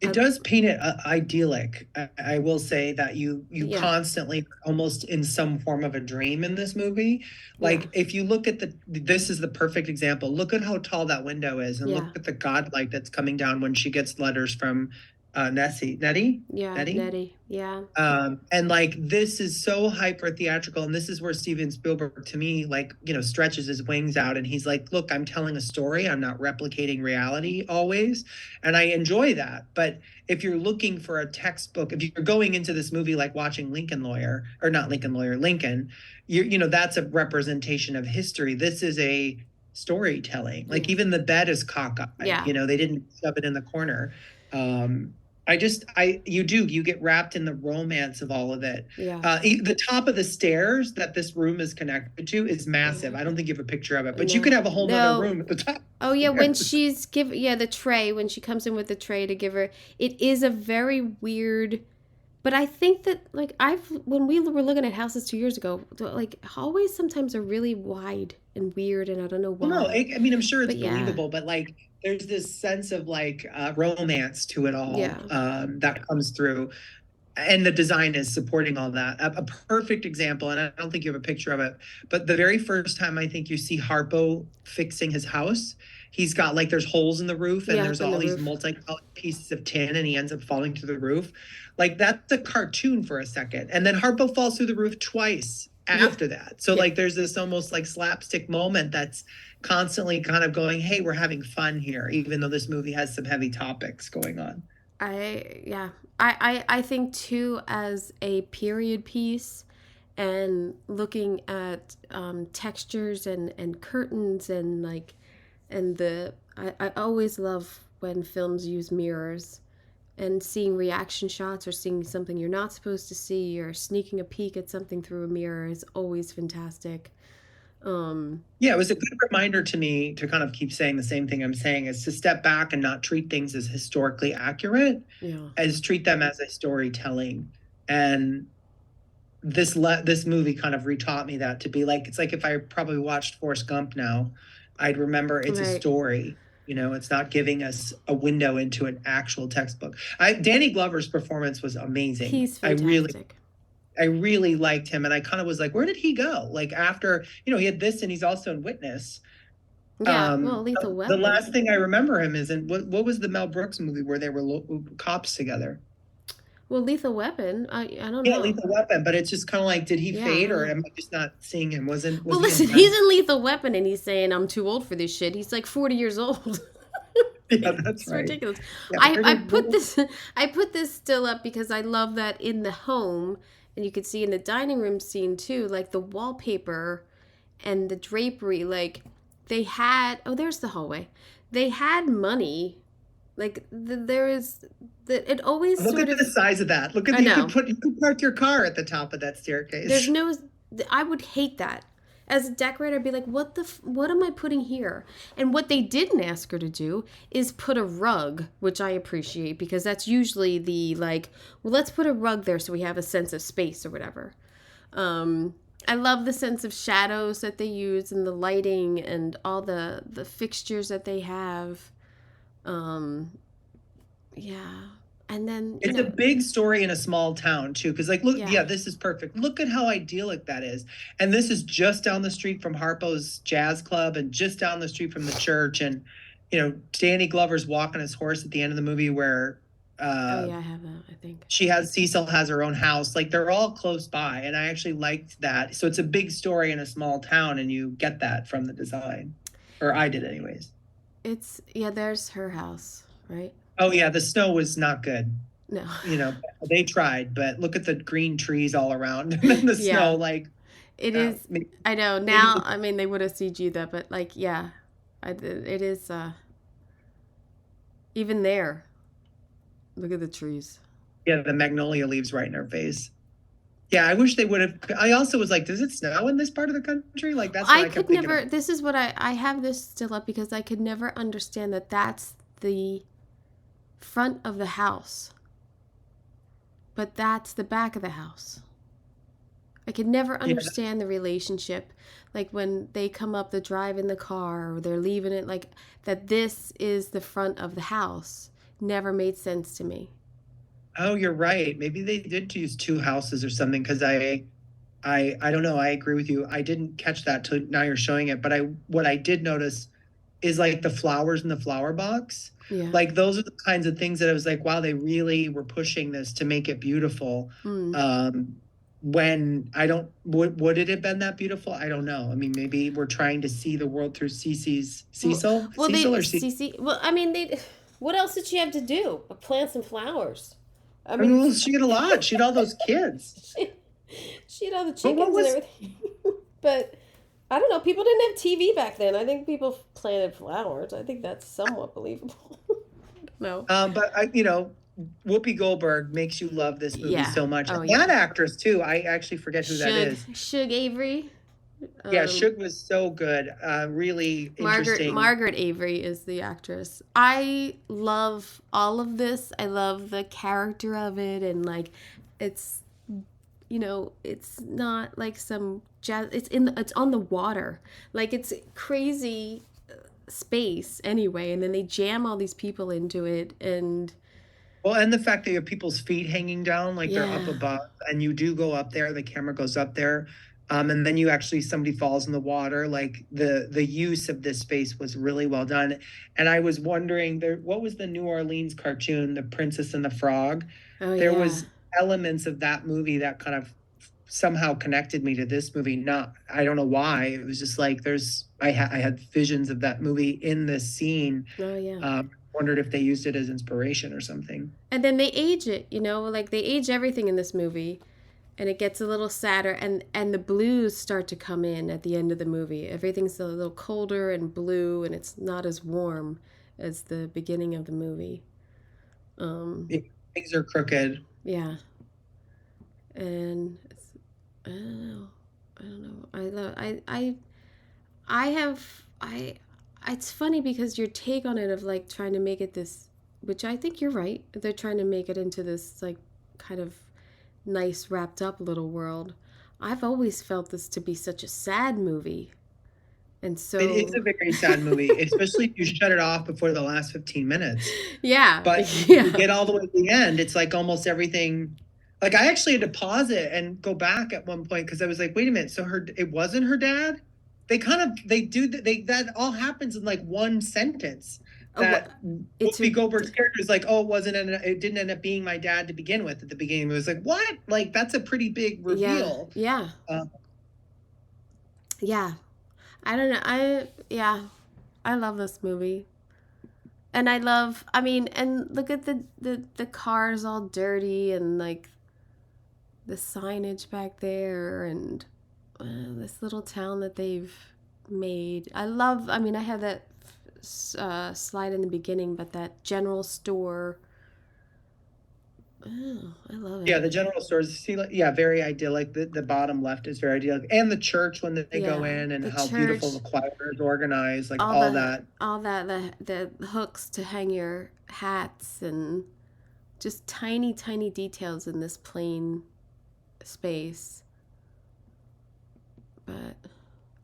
Speaker 3: It does paint it idyllic. I will say that you constantly almost in some form of a dream in this movie. Like if you look at this is the perfect example. Look at how tall that window is and look at the godlight that's coming down when she gets letters from Nettie. Yeah. And like this is so hyper theatrical, and this is where Steven Spielberg, to me, like, stretches his wings out, and he's like, look, I'm telling a story, I'm not replicating reality always, and I enjoy that. But if you're looking for a textbook, if you're going into this movie like watching Lincoln, that's a representation of history. This is a storytelling. Like even the bed is cockeyed. They didn't shove it in the corner. You get wrapped in the romance of all of it. The top of the stairs that this room is connected to is massive. I don't think you have a picture of it, but you could have a whole nother room at the top.
Speaker 2: Oh yeah, when she's the tray, when she comes in with the tray to give her, it is a very weird. But I think that like when we were looking at houses 2 years ago, like hallways sometimes are really wide and weird, and I don't know why.
Speaker 3: No, I'm sure it's believable, but like there's this sense of like romance to it all that comes through, and the design is supporting all that. A perfect example, and I don't think you have a picture of it, but the very first time I think you see Harpo fixing his house, he's got like there's holes in the roof and there's all these multicolored pieces of tin, and he ends up falling through the roof. Like that's a cartoon for a second, and then Harpo falls through the roof twice after that. So like there's this almost like slapstick moment that's constantly kind of going, hey, we're having fun here, even though this movie has some heavy topics going on.
Speaker 2: I think too, as a period piece and looking at textures and curtains and like And I always love when films use mirrors, and seeing reaction shots or seeing something you're not supposed to see or sneaking a peek at something through a mirror is always fantastic.
Speaker 3: Yeah, it was a good reminder to me to kind of keep saying the same thing I'm saying, is to step back and not treat things as historically accurate,
Speaker 2: Yeah.
Speaker 3: as treat them as a storytelling. And this movie kind of retaught me that, to be like, it's like if I probably watched Forrest Gump now, I'd remember it's a
Speaker 2: Right.
Speaker 3: story. It's not giving us a window into an actual textbook. Danny Glover's performance was amazing.
Speaker 2: He's
Speaker 3: I really
Speaker 2: fantastic.
Speaker 3: I really liked him, and I kind of was like, where did he go? Like, after, he had this, and he's also in Witness.
Speaker 2: Yeah, well, Lethal
Speaker 3: The
Speaker 2: Weapon.
Speaker 3: last thing I remember him is in, what was the Mel Brooks movie where they were cops together?
Speaker 2: Well, Lethal Weapon, I don't
Speaker 3: Yeah,
Speaker 2: know.
Speaker 3: Lethal Weapon. But it's just kind of like, did he
Speaker 2: Yeah, I
Speaker 3: fade,
Speaker 2: don't
Speaker 3: or
Speaker 2: know.
Speaker 3: am I just not seeing him? Was
Speaker 2: Well,
Speaker 3: he
Speaker 2: listen,
Speaker 3: in
Speaker 2: he's
Speaker 3: that?
Speaker 2: in Lethal Weapon and he's saying, I'm too old for this shit. He's like 40 years old.
Speaker 3: Yeah, that's
Speaker 2: It's
Speaker 3: right.
Speaker 2: ridiculous.
Speaker 3: Yeah,
Speaker 2: I put this still up because I love that in the home, and you could see in the dining room scene too, like the wallpaper and the drapery, like they had, oh, there's the hallway. They had money. Like there is that it always
Speaker 3: look
Speaker 2: sort
Speaker 3: at
Speaker 2: of,
Speaker 3: the size of that. Look at
Speaker 2: I know.
Speaker 3: you could park your car at the top of that
Speaker 2: There's
Speaker 3: staircase.
Speaker 2: no, I would hate that. As a decorator, I'd be like, what am I putting here? And what they didn't ask her to do is put a rug, which I appreciate because that's usually the like, well, let's put a rug there so we have a sense of space or whatever. I love the sense of shadows that they use and the lighting and all the fixtures that they have. Um, yeah. And then,
Speaker 3: It's a big story in a small town too, because like, look,
Speaker 2: yeah.
Speaker 3: yeah, this is perfect. Look at how idyllic that is. And this is just down the street from Harpo's Jazz Club, and just down the street from the church. And Danny Glover's walking his horse at the end of the movie, where
Speaker 2: Oh yeah, I have that, I think.
Speaker 3: Cecil has her own house. Like, they're all close by, and I actually liked that. So it's a big story in a small town, and you get that from the design, or I did anyways.
Speaker 2: There's her house, right?
Speaker 3: Oh yeah, the snow was not good.
Speaker 2: No.
Speaker 3: They tried, but look at the green trees all around, and then the
Speaker 2: Yeah.
Speaker 3: snow, like,
Speaker 2: It is. I know now. I mean, they would have CG'd that, but like, yeah, it is. Even there, look at the trees.
Speaker 3: Yeah, the magnolia leaves right in her face. Yeah, I wish they would have. I also was like, does it snow in this part of the country? Like, that's what I
Speaker 2: could
Speaker 3: kept thinking
Speaker 2: never.
Speaker 3: of.
Speaker 2: This is what I have this still up because I could never understand that that's the front of the house, but that's the back of the house. I could never understand the relationship, like when they come up the drive in the car or they're leaving it, like that this is the front of the house. Never made sense to me.
Speaker 3: Oh, you're right. Maybe they did use two houses or something, because I don't know. I agree with you. I didn't catch that till now you're showing it, but what I did notice is like the flowers in the flower box.
Speaker 2: Yeah.
Speaker 3: Like, those are the kinds of things that I was like, wow, they really were pushing this to make it beautiful. When would it have been that beautiful? I don't know. I mean, maybe we're trying to see the world through Cecil.
Speaker 2: Well,
Speaker 3: Cecil.
Speaker 2: Well, I mean, they. What else did she have to do? But plant some flowers.
Speaker 3: I mean, well, she had a lot. She had all those kids.
Speaker 2: she had all the chickens and everything. But I don't know. People didn't have TV back then. I think people planted flowers. I think that's somewhat believable. No.
Speaker 3: But Whoopi Goldberg makes you love this movie so much.
Speaker 2: Oh,
Speaker 3: and that actress too. I actually forget who that is.
Speaker 2: Shug Avery.
Speaker 3: Yeah, Shug was so good. Really interesting.
Speaker 2: Margaret Avery is the actress. I love all of this. I love the character of it, and like, it's not like some jazz. It's on the water. Like, it's crazy space anyway, and then they jam all these people into it, and.
Speaker 3: Well, and the fact that you have people's feet hanging down, like they're up above, and you do go up there, the camera goes up there, and then somebody falls in the water. Like, the use of this space was really well done. And I was wondering, what was the New Orleans cartoon, The Princess and the Frog? There was elements of that movie that kind of somehow connected me to this movie. I don't know why. It was just like, I had visions of that movie in this scene.
Speaker 2: Oh yeah.
Speaker 3: Wondered if they used it as inspiration or something.
Speaker 2: And then they age it, like they age everything in this movie. and it gets a little sadder, and the blues start to come in at the end of the movie. Everything's a little colder and blue, and it's not as warm as the beginning of the movie.
Speaker 3: Yeah, things are crooked.
Speaker 2: Yeah, and I don't know. I don't know. I love. I have. I. It's funny because your take on it of like trying to make it this, which I think you're right. They're trying to make it into this like kind of nice wrapped up little world. I've always felt this to be such a sad movie. And so
Speaker 3: It is a very sad movie, especially if you shut it off before the last 15 minutes.
Speaker 2: yeah.
Speaker 3: But you get all the way to the end, it's like almost everything. Like I actually had to pause it and go back at one point because I was like, wait a minute, so it wasn't her dad? That all happens in like one sentence. That Whoopi Goldberg's character is like, oh, it didn't end up being my dad to begin with at the beginning. It was like, what? Like that's a pretty big reveal.
Speaker 2: Yeah. Yeah. I don't know. I love this movie. And and look at the cars all dirty and like the signage back there and this little town that they've made. I have that slide in the beginning, but that general store. Oh, I love it.
Speaker 3: Yeah, the general stores. Very idyllic. The bottom left is very idyllic, and the church when they go in, and how beautiful the choir is organized, like all that.
Speaker 2: The hooks to hang your hats, and just tiny details in this plain space.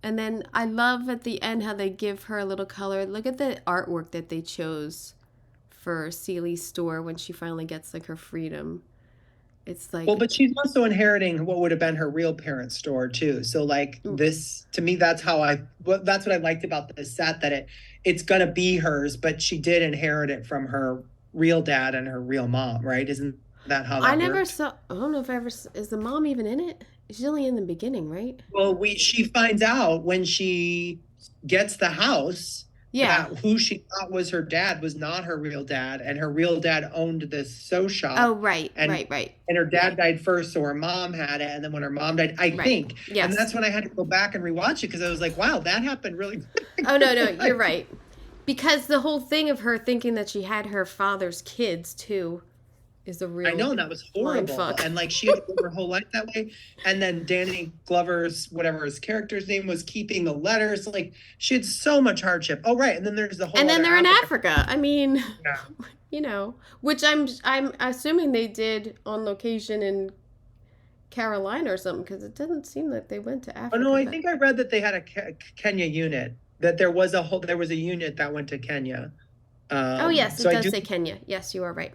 Speaker 2: And then I love at the end how they give her a little color. Look at the artwork that they chose for Celie's store when she finally gets like her freedom. It's like,
Speaker 3: well, but she's also inheriting what would have been her real parents' store too. So like this, to me, that's what I liked about this set, that it's gonna be hers, but she did inherit it from her real dad and her real mom, right? Isn't that how that
Speaker 2: I never
Speaker 3: worked?
Speaker 2: saw. I don't know if is the mom even in it? She's only in the beginning, right?
Speaker 3: Well, she finds out when she gets the house.
Speaker 2: Yeah.
Speaker 3: That who she thought was her dad was not her real dad, and her real dad owned this sew shop.
Speaker 2: Oh, right.
Speaker 3: And her dad died first, so her mom had it, and then when her mom died, I think. Yes. And that's when I had to go back and rewatch it because I was like, wow, that happened really quick.
Speaker 2: Oh, no, you're right. Because the whole thing of her thinking that she had her father's kids too is a real.
Speaker 3: I know, that was horrible. And like she had to live her whole life that way. And then Danny Glover's, whatever his character's name was, keeping the letters. Like she had so much hardship. Oh, right. And then there's the whole.
Speaker 2: And then they're in Africa. I mean, which I'm assuming they did on location in Carolina or something, because it doesn't seem like they went to Africa.
Speaker 3: Oh no, I think I read that they had a Kenya unit. That there was a unit that went to Kenya.
Speaker 2: Oh yes, it does say Kenya. Yes, you are right.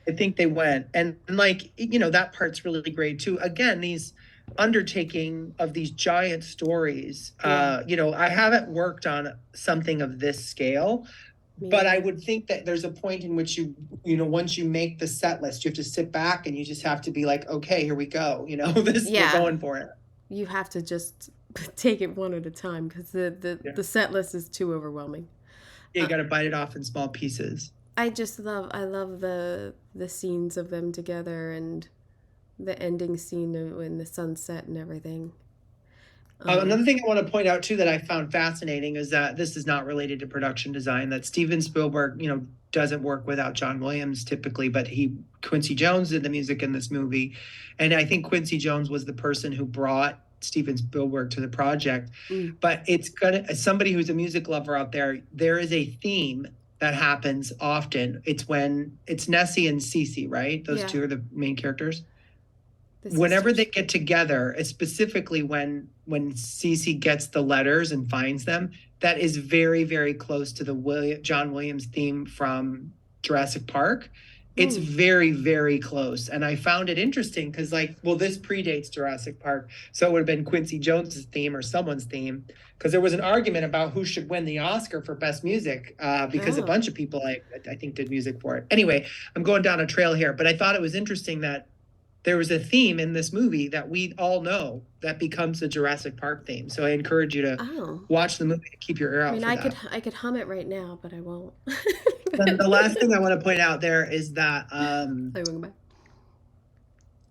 Speaker 3: I think they went, and like that part's really great too. Again, these undertaking of these giant stories. I haven't worked on something of this scale, but I would think that there's a point in which once you make the set list, you have to sit back and you just have to be like, okay, here we go. We're going for it.
Speaker 2: You have to just take it one at a time because the set list is too overwhelming.
Speaker 3: Yeah, you got to bite it off in small pieces.
Speaker 2: I love the scenes of them together and the ending scene in the sunset and everything.
Speaker 3: Another thing I want to point out too that I found fascinating is that this is not related to production design. That Steven Spielberg, doesn't work without John Williams typically, but Quincy Jones did the music in this movie, and I think Quincy Jones was the person who brought Steven Spielberg to the project. But as somebody who's a music lover out there is a theme that happens often. It's Nessie and Cece, right? Those two are the main characters. Whenever they get together, specifically when Cece gets the letters and finds them, that is very, very close to the John Williams theme from Jurassic Park. It's very, very close. And I found it interesting because this predates Jurassic Park. So it would have been Quincy Jones's theme or someone's theme, because there was an argument about who should win the Oscar for Best Music because a bunch of people I think did music for it. Anyway, I'm going down a trail here, but I thought it was interesting that there was a theme in this movie that we all know that becomes the Jurassic Park theme. So I encourage you to watch the movie and keep your ear out for that.
Speaker 2: I could hum it right now, but I won't.
Speaker 3: The last thing I want to point out there is that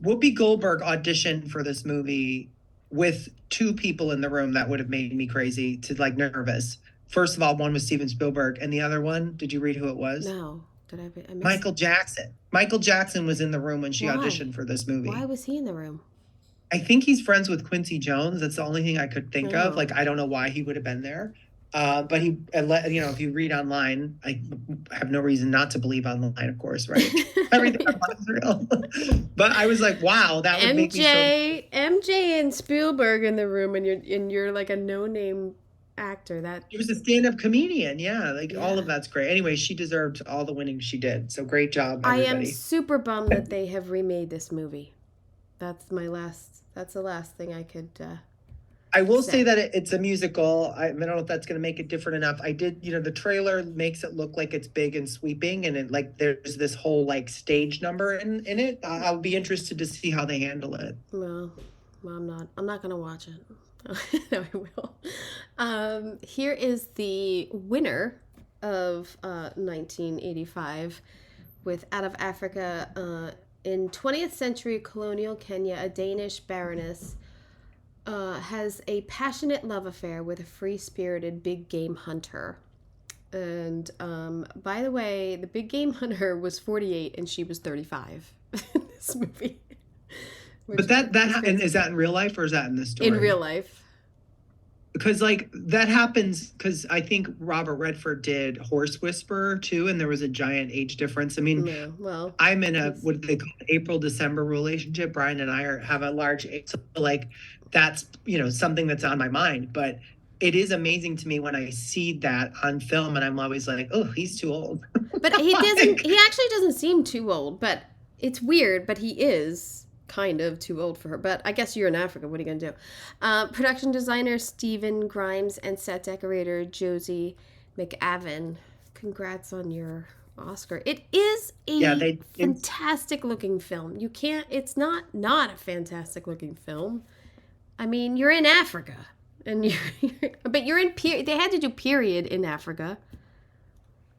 Speaker 3: Whoopi Goldberg auditioned for this movie with two people in the room that would have made me crazy to like nervous. First of all, one was Steven Spielberg, and the other one, did you read who it was?
Speaker 2: No. Did I miss?
Speaker 3: Michael Jackson. Michael Jackson was in the room when she
Speaker 2: Why?
Speaker 3: auditioned for this movie.
Speaker 2: Why was he in the room?
Speaker 3: I think he's friends with Quincy Jones. That's the only thing I could think of.
Speaker 2: Oh.
Speaker 3: Like, I don't know why he would have been there. But he, you know, if you read online, I have no reason not to believe online, of course, right? Everything online is real. But I was like, wow, that would make me so...
Speaker 2: MJ and Spielberg in the room, and you're like a no-name actor. That
Speaker 3: He was a stand-up comedian, yeah. All of that's great. Anyway, she deserved all the winning she did. So great job, everybody.
Speaker 2: I am super bummed that they have remade this movie. That's the last thing I could...
Speaker 3: I will say that it's a musical. I don't know if that's going to make it different enough. I did, you know, the trailer makes it look like it's big and sweeping, and like there's this whole like stage number in it. I'll be interested to see how they handle it.
Speaker 2: Well, I'm not going to watch it. No, I will. Here is the winner of 1985 with Out of Africa. In 20th century colonial Kenya, a Danish baroness has a passionate love affair with a free-spirited big game hunter. And by the way, the big game hunter was 48 and she was 35 in this movie.
Speaker 3: But is that in real life or is that in this story?
Speaker 2: In real life.
Speaker 3: Because like that happens because I think Robert Redford did Horse Whisperer too, and there was a giant age difference. I mean,
Speaker 2: yeah, well,
Speaker 3: I'm in a what do they call it, April-December relationship. Brian and I have a large age, so like that's, you know, something that's on my mind. But it is amazing to me when I see that on film, and I'm always like, oh, he's too old.
Speaker 2: But he actually doesn't seem too old. But it's weird. But he is kind of too old for her, but I guess you're in Africa. What are you going to do? Production designer Stephen Grimes and set decorator Josie McAvan. Congrats on your Oscar. It is a fantastic looking film. It's not a fantastic looking film. I mean, you're in Africa, and but you're in they had to do period in Africa.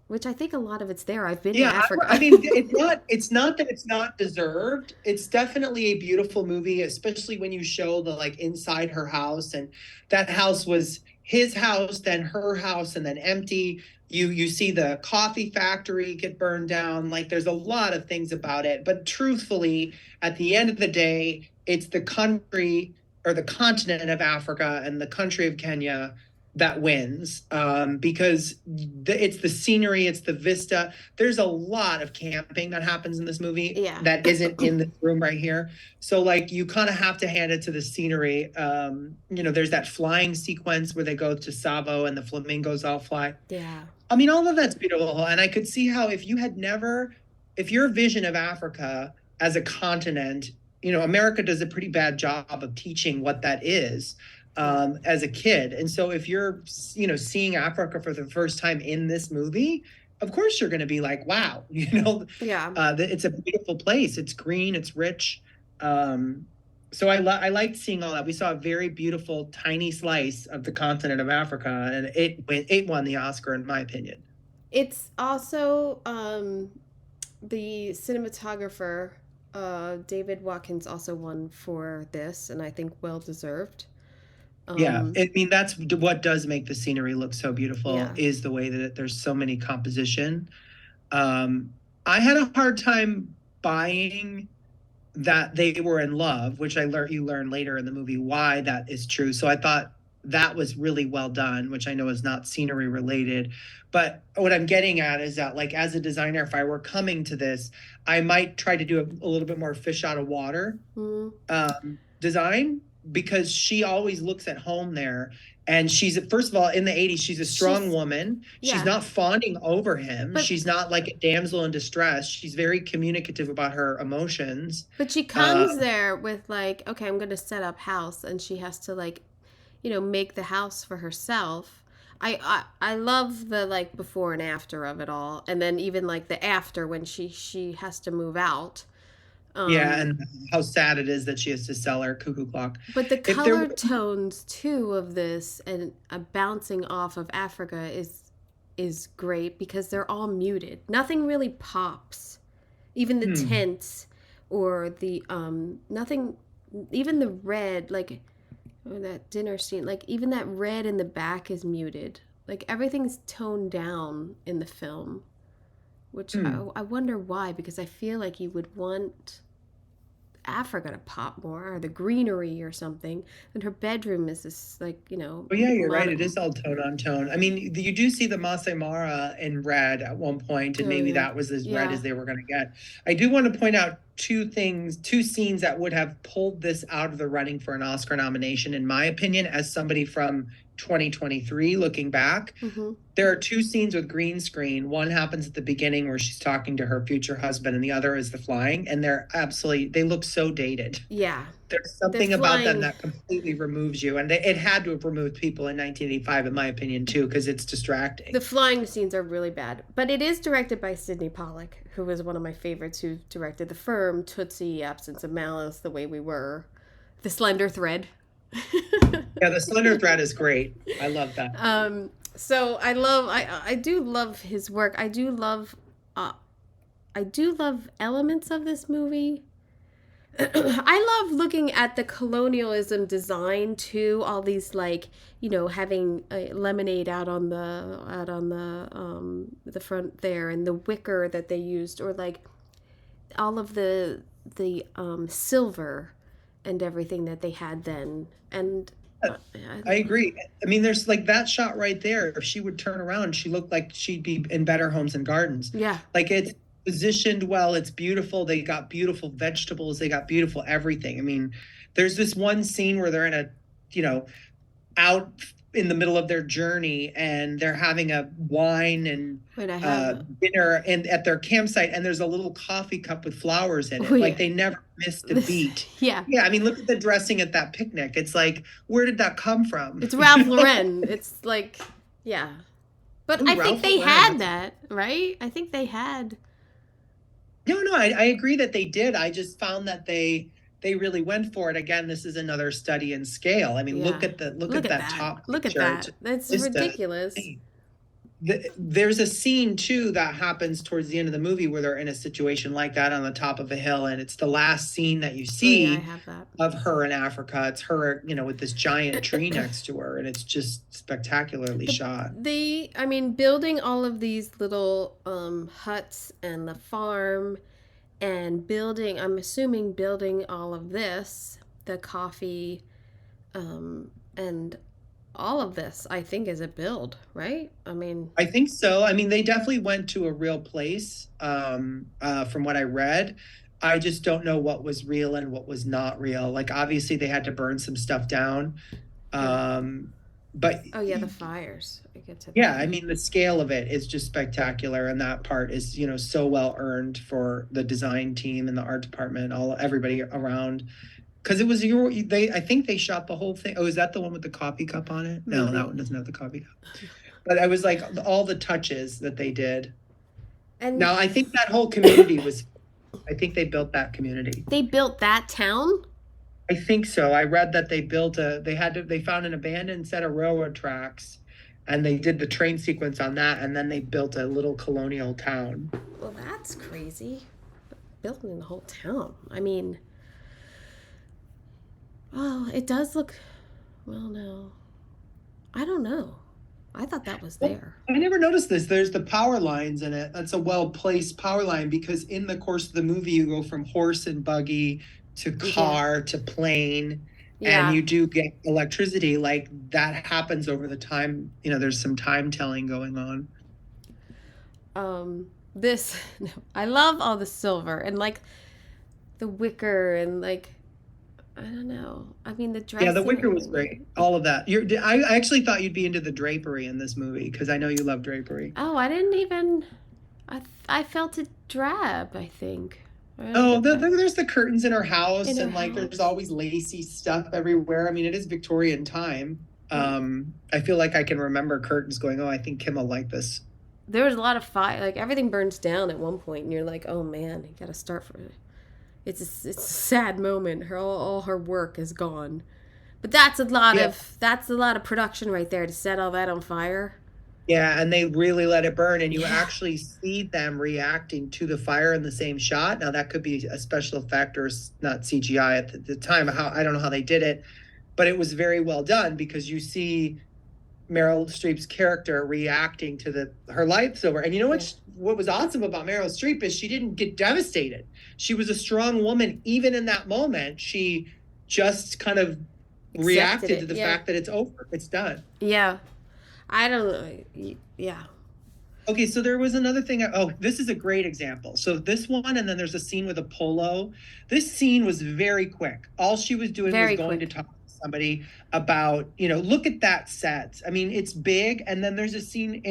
Speaker 2: Which I think a lot of it's there. I've been to Africa.
Speaker 3: I mean, it's not that it's not deserved. It's definitely a beautiful movie, especially when you show the like inside her house, and that house was his house, then her house, and then empty. You see the coffee factory get burned down. Like there's a lot of things about it. But truthfully, at the end of the day, it's the country or the continent of Africa and the country of Kenya that wins, because it's the scenery, it's the vista. There's a lot of camping that happens in this movie that isn't in this room right here. So like you kind of have to hand it to the scenery. You know, there's that flying sequence where they go to Savo and the flamingos all fly.
Speaker 2: Yeah.
Speaker 3: I mean, all of that's beautiful. And I could see how if your vision of Africa as a continent, you know, America does a pretty bad job of teaching what that is. As a kid. And so if you're, you know, seeing Africa for the first time in this movie, of course you're going to be like, wow, you know, it's a beautiful place. It's green, it's rich. So I liked seeing all that. We saw a very beautiful, tiny slice of the continent of Africa, and it won the Oscar, in my opinion.
Speaker 2: It's also the cinematographer, David Watkins, also won for this, and I think well-deserved.
Speaker 3: I mean, that's what does make the scenery look so beautiful is the way that there's so many composition. I had a hard time buying that they were in love, which you learn later in the movie why that is true. So I thought that was really well done, which I know is not scenery related. But what I'm getting at is that, like, as a designer, if I were coming to this, I might try to do a little bit more fish out of water design, because she always looks at home there. And she's, first of all, in the 80s, she's a strong woman. She's not fawning over him. She's not like a damsel in distress. She's very communicative about her emotions.
Speaker 2: But she comes there with like, okay, I'm going to set up house. And she has to like, you know, make the house for herself. I love the like before and after of it all. And then even like the after when she has to move out.
Speaker 3: And how sad it is that she has to sell her cuckoo clock.
Speaker 2: But the color tones too of this and bouncing off of Africa is great because they're all muted. Nothing really pops. Even the tents or the nothing, even the red, like, or that dinner scene, like even that red in the back is muted. Like everything's toned down in the film, which I wonder why, because I feel like you would want Africa to pop more, or the greenery or something. And her bedroom is this, like,
Speaker 3: Oh yeah, you're right. It is all tone on tone. I mean, you do see the Masai Mara in red at one point, and maybe that was as red as they were going to get. I do want to point out two scenes that would have pulled this out of the running for an Oscar nomination, in my opinion, as somebody from 2023 looking back. There are two scenes with green screen. One happens at the beginning where she's talking to her future husband, and the other is the flying, and they look so dated.
Speaker 2: Yeah.
Speaker 3: There's something about them that completely removes you, and it had to have removed people in 1985, in my opinion, too, because it's distracting.
Speaker 2: The flying scenes are really bad, but it is directed by Sidney Pollack, who was one of my favorites, who directed The Firm, Tootsie, Absence of Malice, The Way We Were, The Slender Thread.
Speaker 3: Yeah, The Slender Thread is great. I love that.
Speaker 2: So I do love his work. I do love elements of this movie. I love looking at the colonialism design too. All these, like, having a lemonade out on the front there, and the wicker that they used, or like all of the silver and everything that they had then. And
Speaker 3: I agree. I mean, there's like that shot right there. If she would turn around, she looked like she'd be in Better Homes and Gardens.
Speaker 2: Yeah.
Speaker 3: Like, it's positioned well. It's beautiful. They got beautiful vegetables. They got beautiful everything. I mean, there's this one scene where they're in out in the middle of their journey, and they're having a wine and dinner at their campsite, and there's a little coffee cup with flowers in it. Like, they never missed a beat.
Speaker 2: Yeah.
Speaker 3: I mean, look at the dressing at that picnic. It's like, where did that come from?
Speaker 2: It's Ralph Lauren. It's like, yeah. But I think they had that, right? I think they had.
Speaker 3: No, I agree that they did. I just found that they really went for it. Again, this is another study in scale. I mean, look at that top picture.
Speaker 2: Look at that. That's ridiculous.
Speaker 3: There's a scene too that happens towards the end of the movie where they're in a situation like that on the top of a hill, and it's the last scene that you see of her in Africa. It's her, with this giant tree next to her, and it's just spectacularly shot.
Speaker 2: Building all of these little huts and the farm, and building all of this, the coffee, and all of this, I think, is a build, right? I
Speaker 3: think so. I mean, they definitely went to a real place, from what I read. I just don't know what was real and what was not real. Like, obviously they had to burn some stuff down. But
Speaker 2: the fires.
Speaker 3: I mean, the scale of it is just spectacular, and that part is, so well earned for the design team and the art department, everybody around. Because it was I think they shot the whole thing. Oh, is that the one with the coffee cup on it? No, that one doesn't have the coffee cup. But I was like, all the touches that they did. And now I think that whole community I think they built that community.
Speaker 2: They built that town?
Speaker 3: I think so. I read that they found an abandoned set of railroad tracks, and they did the train sequence on that, and then they built a little colonial town.
Speaker 2: Well, that's crazy. Building the whole town. I mean, well, it does look, well, no. I don't know. I thought that was there.
Speaker 3: I never noticed this. There's the power lines in it. That's a well-placed power line, because in the course of the movie, you go from horse and buggy to car to plane, and you do get electricity. Like, that happens over the time. There's some time telling going on.
Speaker 2: I love all the silver and, like, the wicker and, like, I don't know. I mean, the dress.
Speaker 3: Yeah, the wicker was great. All of that. I actually thought you'd be into the drapery in this movie, because I know you love drapery.
Speaker 2: Oh, I didn't even. I felt it drab, I think.
Speaker 3: There's the curtains in her house, and there's always lacy stuff everywhere. I mean, it is Victorian time. I feel like I can remember curtains going, I think Kim will like this.
Speaker 2: There was a lot of fire. Like, everything burns down at one point, and you're like, oh man, you got to start for it. It's a sad moment. All her work is gone, but that's a lot of production right there to set all that on fire.
Speaker 3: Yeah, and they really let it burn, and you
Speaker 2: Yeah.
Speaker 3: actually see them reacting to the fire in the same shot. Now that could be a special effect or not CGI at the time. How I don't know how they did it, but it was very well done because you see Meryl Streep's character reacting to her life's over. And you know
Speaker 2: Yeah.
Speaker 3: what was awesome about Meryl Streep is she didn't get devastated. She was a strong woman. Even in that moment, she just kind of
Speaker 2: Accepted
Speaker 3: reacted to
Speaker 2: it.
Speaker 3: the
Speaker 2: Yeah.
Speaker 3: fact that it's over. It's done.
Speaker 2: Yeah. I don't know. Yeah.
Speaker 3: Okay, so there was another thing. Oh, this is a great example. So this one, and then there's a scene with a polo. This scene was very quick. All she was doing was
Speaker 2: Very
Speaker 3: going to
Speaker 2: quick.
Speaker 3: talk to somebody about, look at that set. I mean, it's big, and then there's a scene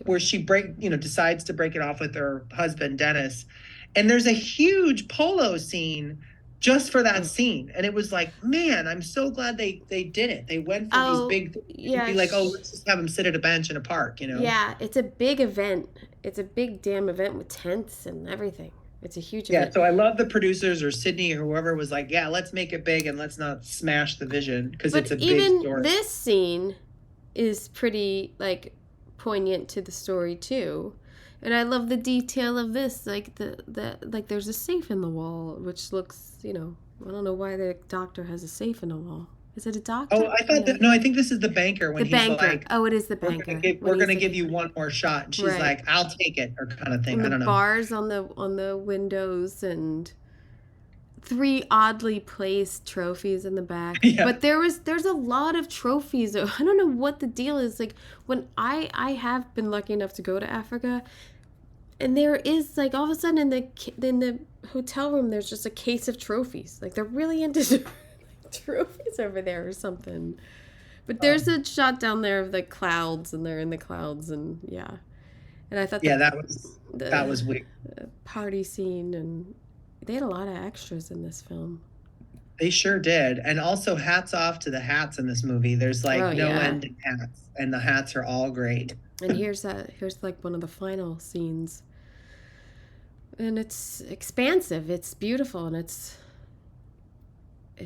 Speaker 3: where she decides to break it off with her husband Dennis, and there's a huge polo scene just for that scene. And it was like, man, I'm so glad they did it. They went for these big things.
Speaker 2: Yeah.
Speaker 3: You'd be like, oh, let's just have them sit at a bench in a park,
Speaker 2: Yeah, it's a big event. It's a big damn event with tents and everything. It's a huge event.
Speaker 3: Yeah, so I love the producers or Sydney or whoever was like, yeah, let's make it big and let's not smash the vision because it's a big story.
Speaker 2: Even this scene is pretty like poignant to the story too. And I love the detail of this, like like there's a safe in the wall, which looks, I don't know why the doctor has a safe in the wall. Is it a doctor?
Speaker 3: Oh, I thought no, I think this is the banker when
Speaker 2: the
Speaker 3: he's
Speaker 2: banker.
Speaker 3: like,
Speaker 2: oh, it is the banker.
Speaker 3: we're gonna give you one more shot, and she's
Speaker 2: Right.
Speaker 3: like, I'll take it, or kind of thing.
Speaker 2: And
Speaker 3: I don't know.
Speaker 2: Bars on the windows and 3 oddly placed trophies in the back.
Speaker 3: Yeah.
Speaker 2: But there's a lot of trophies. I don't know what the deal is. Like when I have been lucky enough to go to Africa, and there is like all of a sudden in the hotel room there's just a case of trophies. Like they're really into trophies over there or something. But there's a shot down there of the clouds, and they're in the clouds, and yeah. And I thought
Speaker 3: that was weird.
Speaker 2: Party scene, and they had a lot of extras in this film.
Speaker 3: They sure did. And also hats off to the hats in this movie. There's like no end to hats, and the hats are all great.
Speaker 2: And here's like one of the final scenes. And it's expansive, it's beautiful, and it's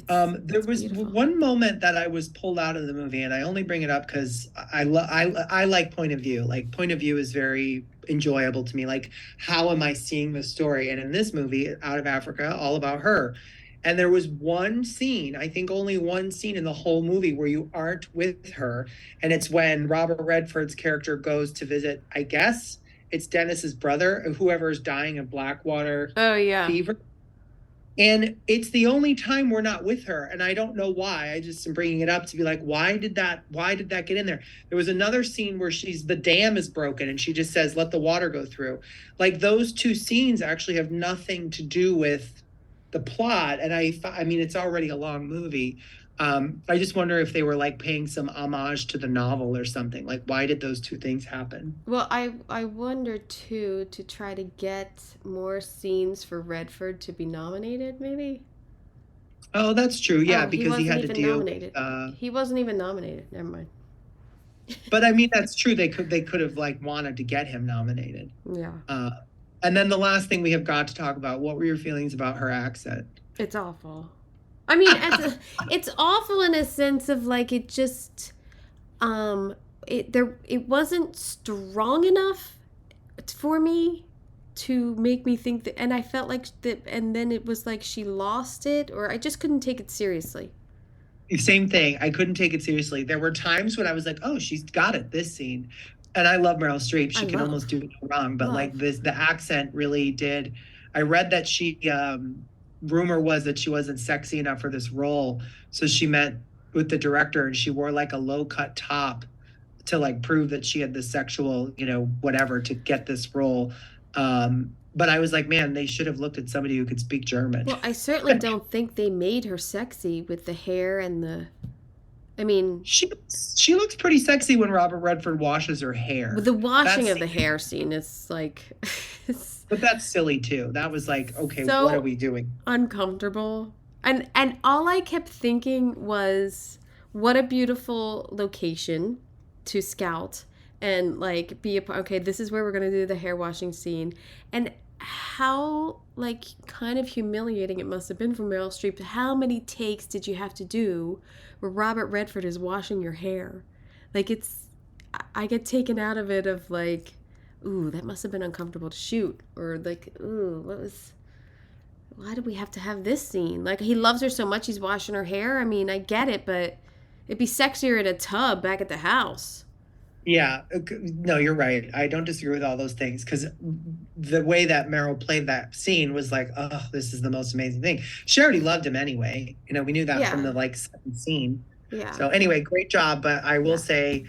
Speaker 3: there was
Speaker 2: beautiful.
Speaker 3: one moment that I was pulled out of the movie, and I only bring it up because I like point of view. Like point of view is very enjoyable to me. Like, how am I seeing the story? And in this movie, Out of Africa, all about her. And there was one scene, I think only one scene in the whole movie where you aren't with her. And it's when Robert Redford's character goes to visit, I guess it's Dennis's brother, whoever's dying of Blackwater fever. And it's the only time we're not with her. And I don't know why. I just am bringing it up to be like, why did that get in there? There was another scene where the dam is broken and she just says, let the water go through. Like those two scenes actually have nothing to do with the plot. And I mean, it's already a long movie. I just wonder if they were like paying some homage to the novel or something. Like, why did those two things happen?
Speaker 2: Well, I wonder too, to try to get more scenes for Redford to be nominated, maybe.
Speaker 3: Oh, that's true. Yeah, because he had to deal
Speaker 2: nominated. He wasn't even nominated. Never mind.
Speaker 3: But I mean, that's true. They could have like wanted to get him nominated.
Speaker 2: Yeah.
Speaker 3: And then the last thing we have got to talk about, what were your feelings about her accent?
Speaker 2: It's awful. I mean, it's awful in a sense of like it just, it wasn't strong enough for me to make me think that, and I felt like that, and then it was like she lost it, or I just couldn't take it seriously.
Speaker 3: Same thing. I couldn't take it seriously. There were times when I was like, oh, she's got it, this scene. And I love Meryl Streep. She can almost do no wrong. But like the accent really did. I read that she, rumor was that she wasn't sexy enough for this role. So she met with the director and she wore like a low cut top to like prove that she had the sexual, whatever to get this role. But I was like, man, they should have looked at somebody who could speak German.
Speaker 2: Well, I certainly don't think they made her sexy with the hair and the, I mean,
Speaker 3: she looks pretty sexy when Robert Redford washes her hair.
Speaker 2: The washing of the hair scene is like,
Speaker 3: but that's silly too. That was like, okay,
Speaker 2: so
Speaker 3: what are we doing?
Speaker 2: Uncomfortable. And all I kept thinking was, what a beautiful location to scout and like be okay, this is where we're gonna do the hair washing scene, and how like kind of humiliating it must have been for Meryl Streep. How many takes did you have to do where Robert Redford is washing your hair? Like I get taken out of it of like, ooh, that must have been uncomfortable to shoot, or like, ooh, why do we have to have this scene? Like, he loves her so much he's washing her hair. I mean, I get it, but it'd be sexier in a tub back at the house.
Speaker 3: Yeah, no, you're right. I don't disagree with all those things because the way that Meryl played that scene was like, oh, this is the most amazing thing. She already loved him anyway. We knew that from
Speaker 2: Yeah.
Speaker 3: the like second scene.
Speaker 2: Yeah.
Speaker 3: So anyway, great job. But I will
Speaker 2: Yeah.
Speaker 3: say,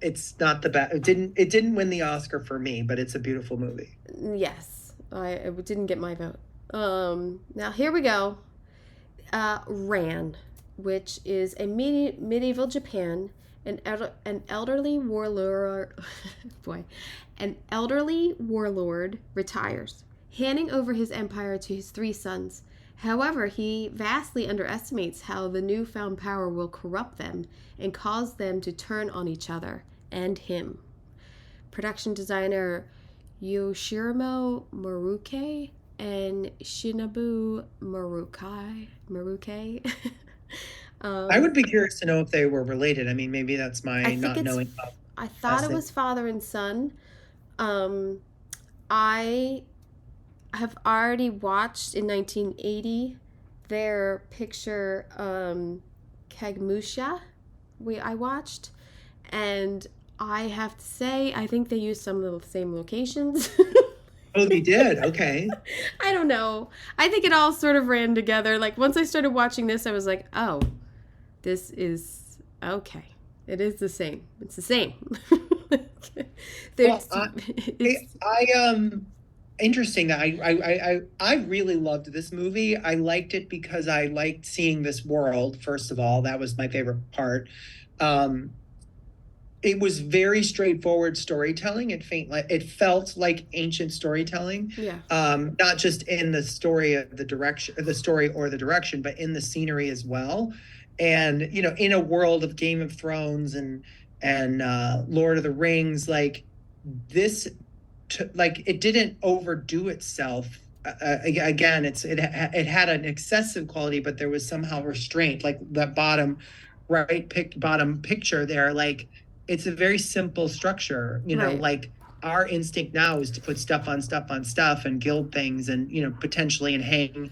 Speaker 3: it's not the best. It didn't win the Oscar for me, but it's a beautiful movie.
Speaker 2: Yes. I didn't get my vote. Now here we go. Ran, which is a medieval Japan. An elderly warlord, an elderly warlord retires, handing over his empire to his 3 sons. However, he vastly underestimates how the newfound power will corrupt them and cause them to turn on each other and him. Production designer Yoshiramo Maruke and Shinobu Maruke.
Speaker 3: I would be curious to know if they were related. I mean, maybe that's my not knowing.
Speaker 2: I thought it was father and son. I have already watched in 1980 their picture Kagemusha I watched, and I have to say I think they used some of the same locations.
Speaker 3: Oh, they did? Okay.
Speaker 2: I don't know. I think it all sort of ran together. Like, once I started watching this, I was like, oh, this is okay. It is the same. It's the same.
Speaker 3: Well, interesting. I really loved this movie. I liked it because I liked seeing this world. First of all, that was my favorite part. It was very straightforward storytelling. It felt like ancient storytelling.
Speaker 2: Yeah.
Speaker 3: Not just in the story or the direction, but in the scenery as well. And in a world of Game of Thrones and Lord of the Rings, like this, it didn't overdo itself. Again, it had an excessive quality, but there was somehow restraint. Like that bottom picture there, like it's a very simple structure.
Speaker 2: Right.
Speaker 3: Like our instinct now is to put stuff on stuff and gild things and potentially and hang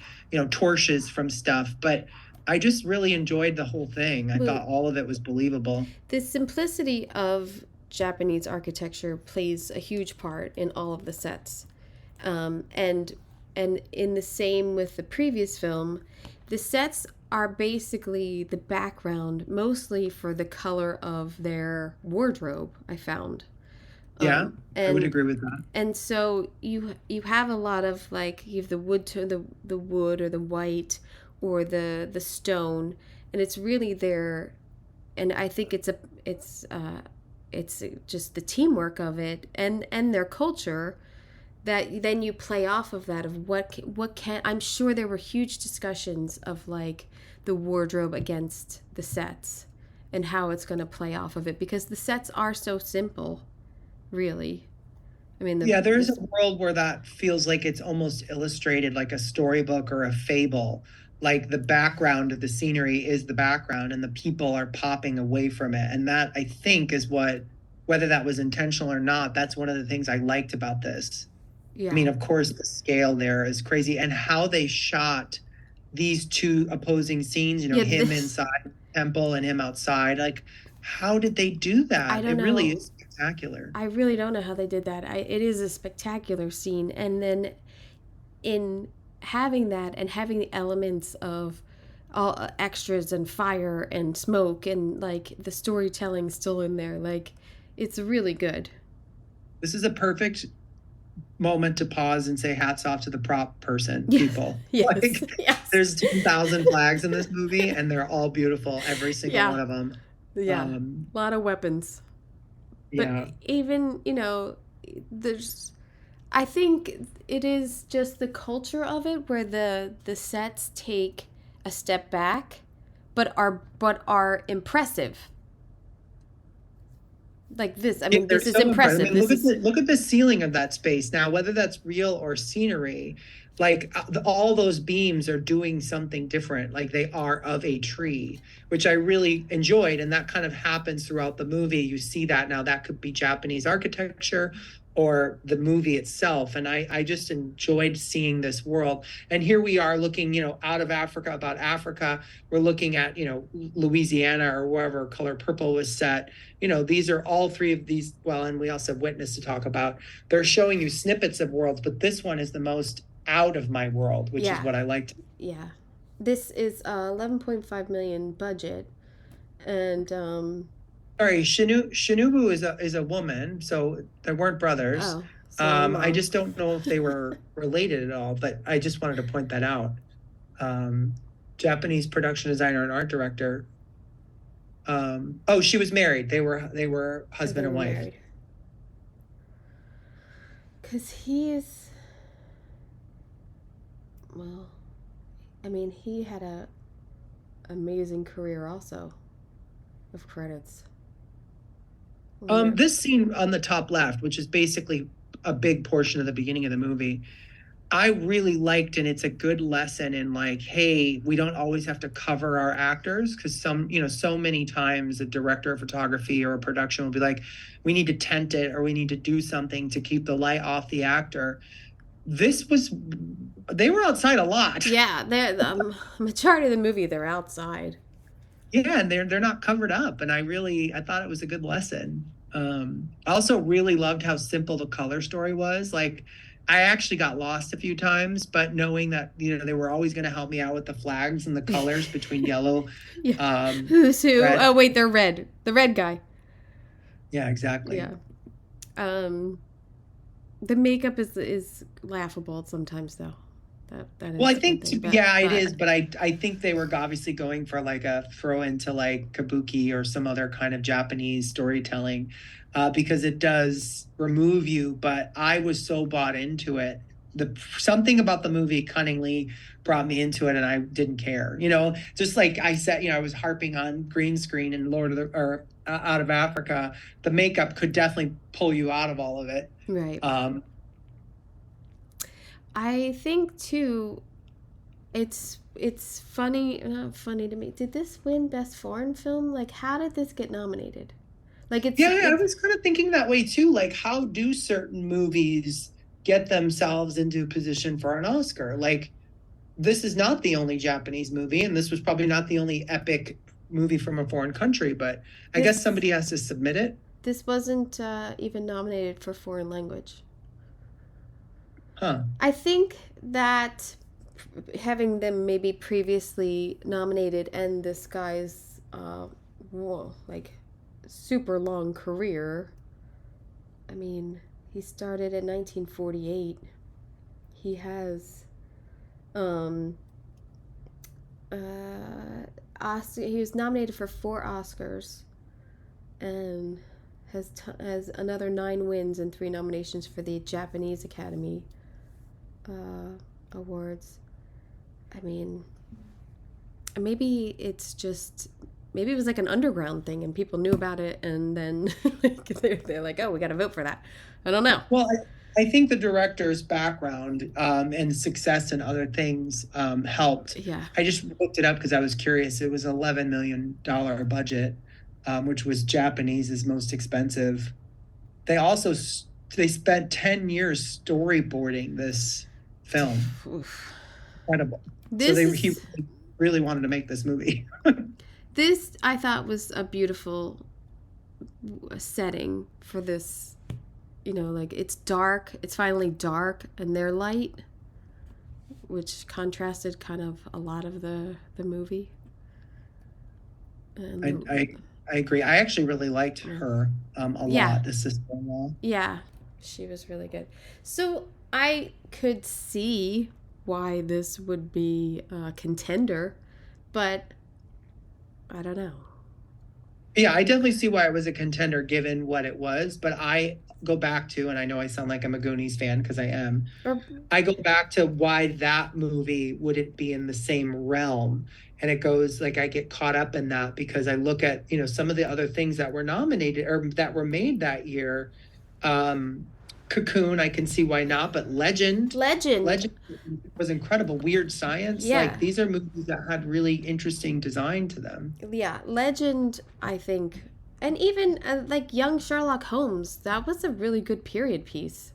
Speaker 3: torches from stuff, but I just really enjoyed the whole thing. I thought all of it was believable.
Speaker 2: The simplicity of Japanese architecture plays a huge part in all of the sets. And in the same with the previous film, the sets are basically the background mostly for the color of their wardrobe, I found.
Speaker 3: Yeah, I would agree with that.
Speaker 2: And so you have a lot of, like, you have the wood to the wood or the white or the stone, and it's really there. And I think it's just the teamwork of it and their culture that then you play off of that, of what can. I'm sure there were huge discussions of like the wardrobe against the sets and how it's going to play off of it, because the sets are so simple, really. I mean,
Speaker 3: there's a world where that feels like it's almost illustrated like a storybook or a fable. Like the background of the scenery is the background and the people are popping away from it. And that, I think, is whether that was intentional or not, that's one of the things I liked about this. Yeah. I mean, of course, the scale there is crazy, and how they shot these two opposing scenes, him inside the temple and him outside. Like, how did they do that?
Speaker 2: I don't know.
Speaker 3: Really is spectacular.
Speaker 2: I really don't know how they did that. It is a spectacular scene. And then in having that and having the elements of all extras and fire and smoke and like the storytelling still in there, like it's really good.
Speaker 3: This is a perfect moment to pause and say hats off to the prop people.
Speaker 2: Yes.
Speaker 3: Yes. There's 10,000 flags in this movie and they're all beautiful, every single one of them.
Speaker 2: Yeah. A lot of weapons.
Speaker 3: Yeah.
Speaker 2: But even, I think it is just the culture of it where the sets take a step back but are impressive. Like this. I
Speaker 3: Yeah,
Speaker 2: mean,
Speaker 3: they're
Speaker 2: this is
Speaker 3: so impressive. I
Speaker 2: impressive.
Speaker 3: mean,
Speaker 2: This is
Speaker 3: look at the ceiling of that space now, whether that's real or scenery. Like all those beams are doing something different. Like they are of a tree, which I really enjoyed, and that kind of happens throughout the movie. You see that now. That could be Japanese architecture or the movie itself, and I just enjoyed seeing this world. And here we are looking, out of Africa, about Africa. We're looking at, Louisiana or wherever Color Purple was set. These are all three of these. Well, and we also have Witness to talk about. They're showing you snippets of worlds, but this one is the most out of my world, which is
Speaker 2: yeah.
Speaker 3: what I liked.
Speaker 2: Yeah. This is 11.5 million budget, and
Speaker 3: Sorry, Shinobu is a woman, so they weren't brothers.
Speaker 2: oh, so
Speaker 3: I just don't know if they were related at all, but I just wanted to point that out. Japanese production designer and art director. Oh, she was married. They were husband and wife.
Speaker 2: Because he is, well, I mean, he had a amazing career also of credits.
Speaker 3: This scene on the top left, which is basically a big portion of the beginning of the movie, I really liked, and it's a good lesson in like, hey, we don't always have to cover our actors, because so many times a director of photography or a production will be like, we need to tent it or we need to do something to keep the light off the actor. They were outside a lot.
Speaker 2: Yeah, the majority of the movie they're outside.
Speaker 3: Yeah, and they're not covered up, and I thought it was a good lesson. I also really loved how simple the color story was. Like, I actually got lost a few times, but knowing that they were always going to help me out with the flags and the colors between yellow.
Speaker 2: Yeah. Who's who?
Speaker 3: Red.
Speaker 2: Oh wait, they're red. The red guy.
Speaker 3: Yeah, exactly.
Speaker 2: Yeah. The makeup is laughable sometimes though. That is
Speaker 3: well, I think
Speaker 2: thing,
Speaker 3: it is, but I think they were obviously going for like a throw into like kabuki or some other kind of Japanese storytelling, because it does remove you. But I was so bought into it. Something about the movie cunningly brought me into it, and I didn't care. Just like I said, I was harping on green screen and Out of Africa. The makeup could definitely pull you out of all of it.
Speaker 2: Right. I think too, it's funny, not funny to me. Did this win Best Foreign Film? Like, how did this get nominated? Like,
Speaker 3: I was kind of thinking that way too. Like, how do certain movies get themselves into a position for an Oscar? Like, this is not the only Japanese movie, and this was probably not the only epic movie from a foreign country, but I guess somebody has to submit it.
Speaker 2: This wasn't even nominated for foreign language.
Speaker 3: Huh.
Speaker 2: I think that having them maybe previously nominated and this guy's super long career. I mean, he started in 1948. He has he was nominated for 4 Oscars and has another 9 wins and 3 nominations for the Japanese Academy Awards. I mean, maybe it was like an underground thing and people knew about it, and then they're like, oh, we got to vote for that. I don't know.
Speaker 3: Well, I think the director's background and success and other things helped.
Speaker 2: Yeah.
Speaker 3: I just looked it up because I was curious. It was $11 million budget, which was Japanese's most expensive. They spent 10 years storyboarding this film.
Speaker 2: Oof.
Speaker 3: Incredible. He really wanted to make this movie.
Speaker 2: This, I thought, was a beautiful setting for this. Like, it's dark. It's finally dark, and they're light, which contrasted kind of a lot of the movie. And
Speaker 3: I agree. I actually really liked her a lot, the sister-in-law.
Speaker 2: Yeah, she was really good. So I could see why this would be a contender, but I don't know.
Speaker 3: Yeah, I definitely see why it was a contender given what it was, but I go back to, and I know I sound like I'm a Goonies fan because I am.
Speaker 2: Or
Speaker 3: I go back to why that movie wouldn't be in the same realm. And it goes like I get caught up in that because I look at, some of the other things that were nominated or that were made that year. Um, Cocoon, I can see why not, but
Speaker 2: Legend.
Speaker 3: Legend was incredible. Weird Science, like
Speaker 2: Yeah.
Speaker 3: these are movies that had really interesting design to them.
Speaker 2: Yeah, Legend, I think. And even like Young Sherlock Holmes, that was a really good period piece.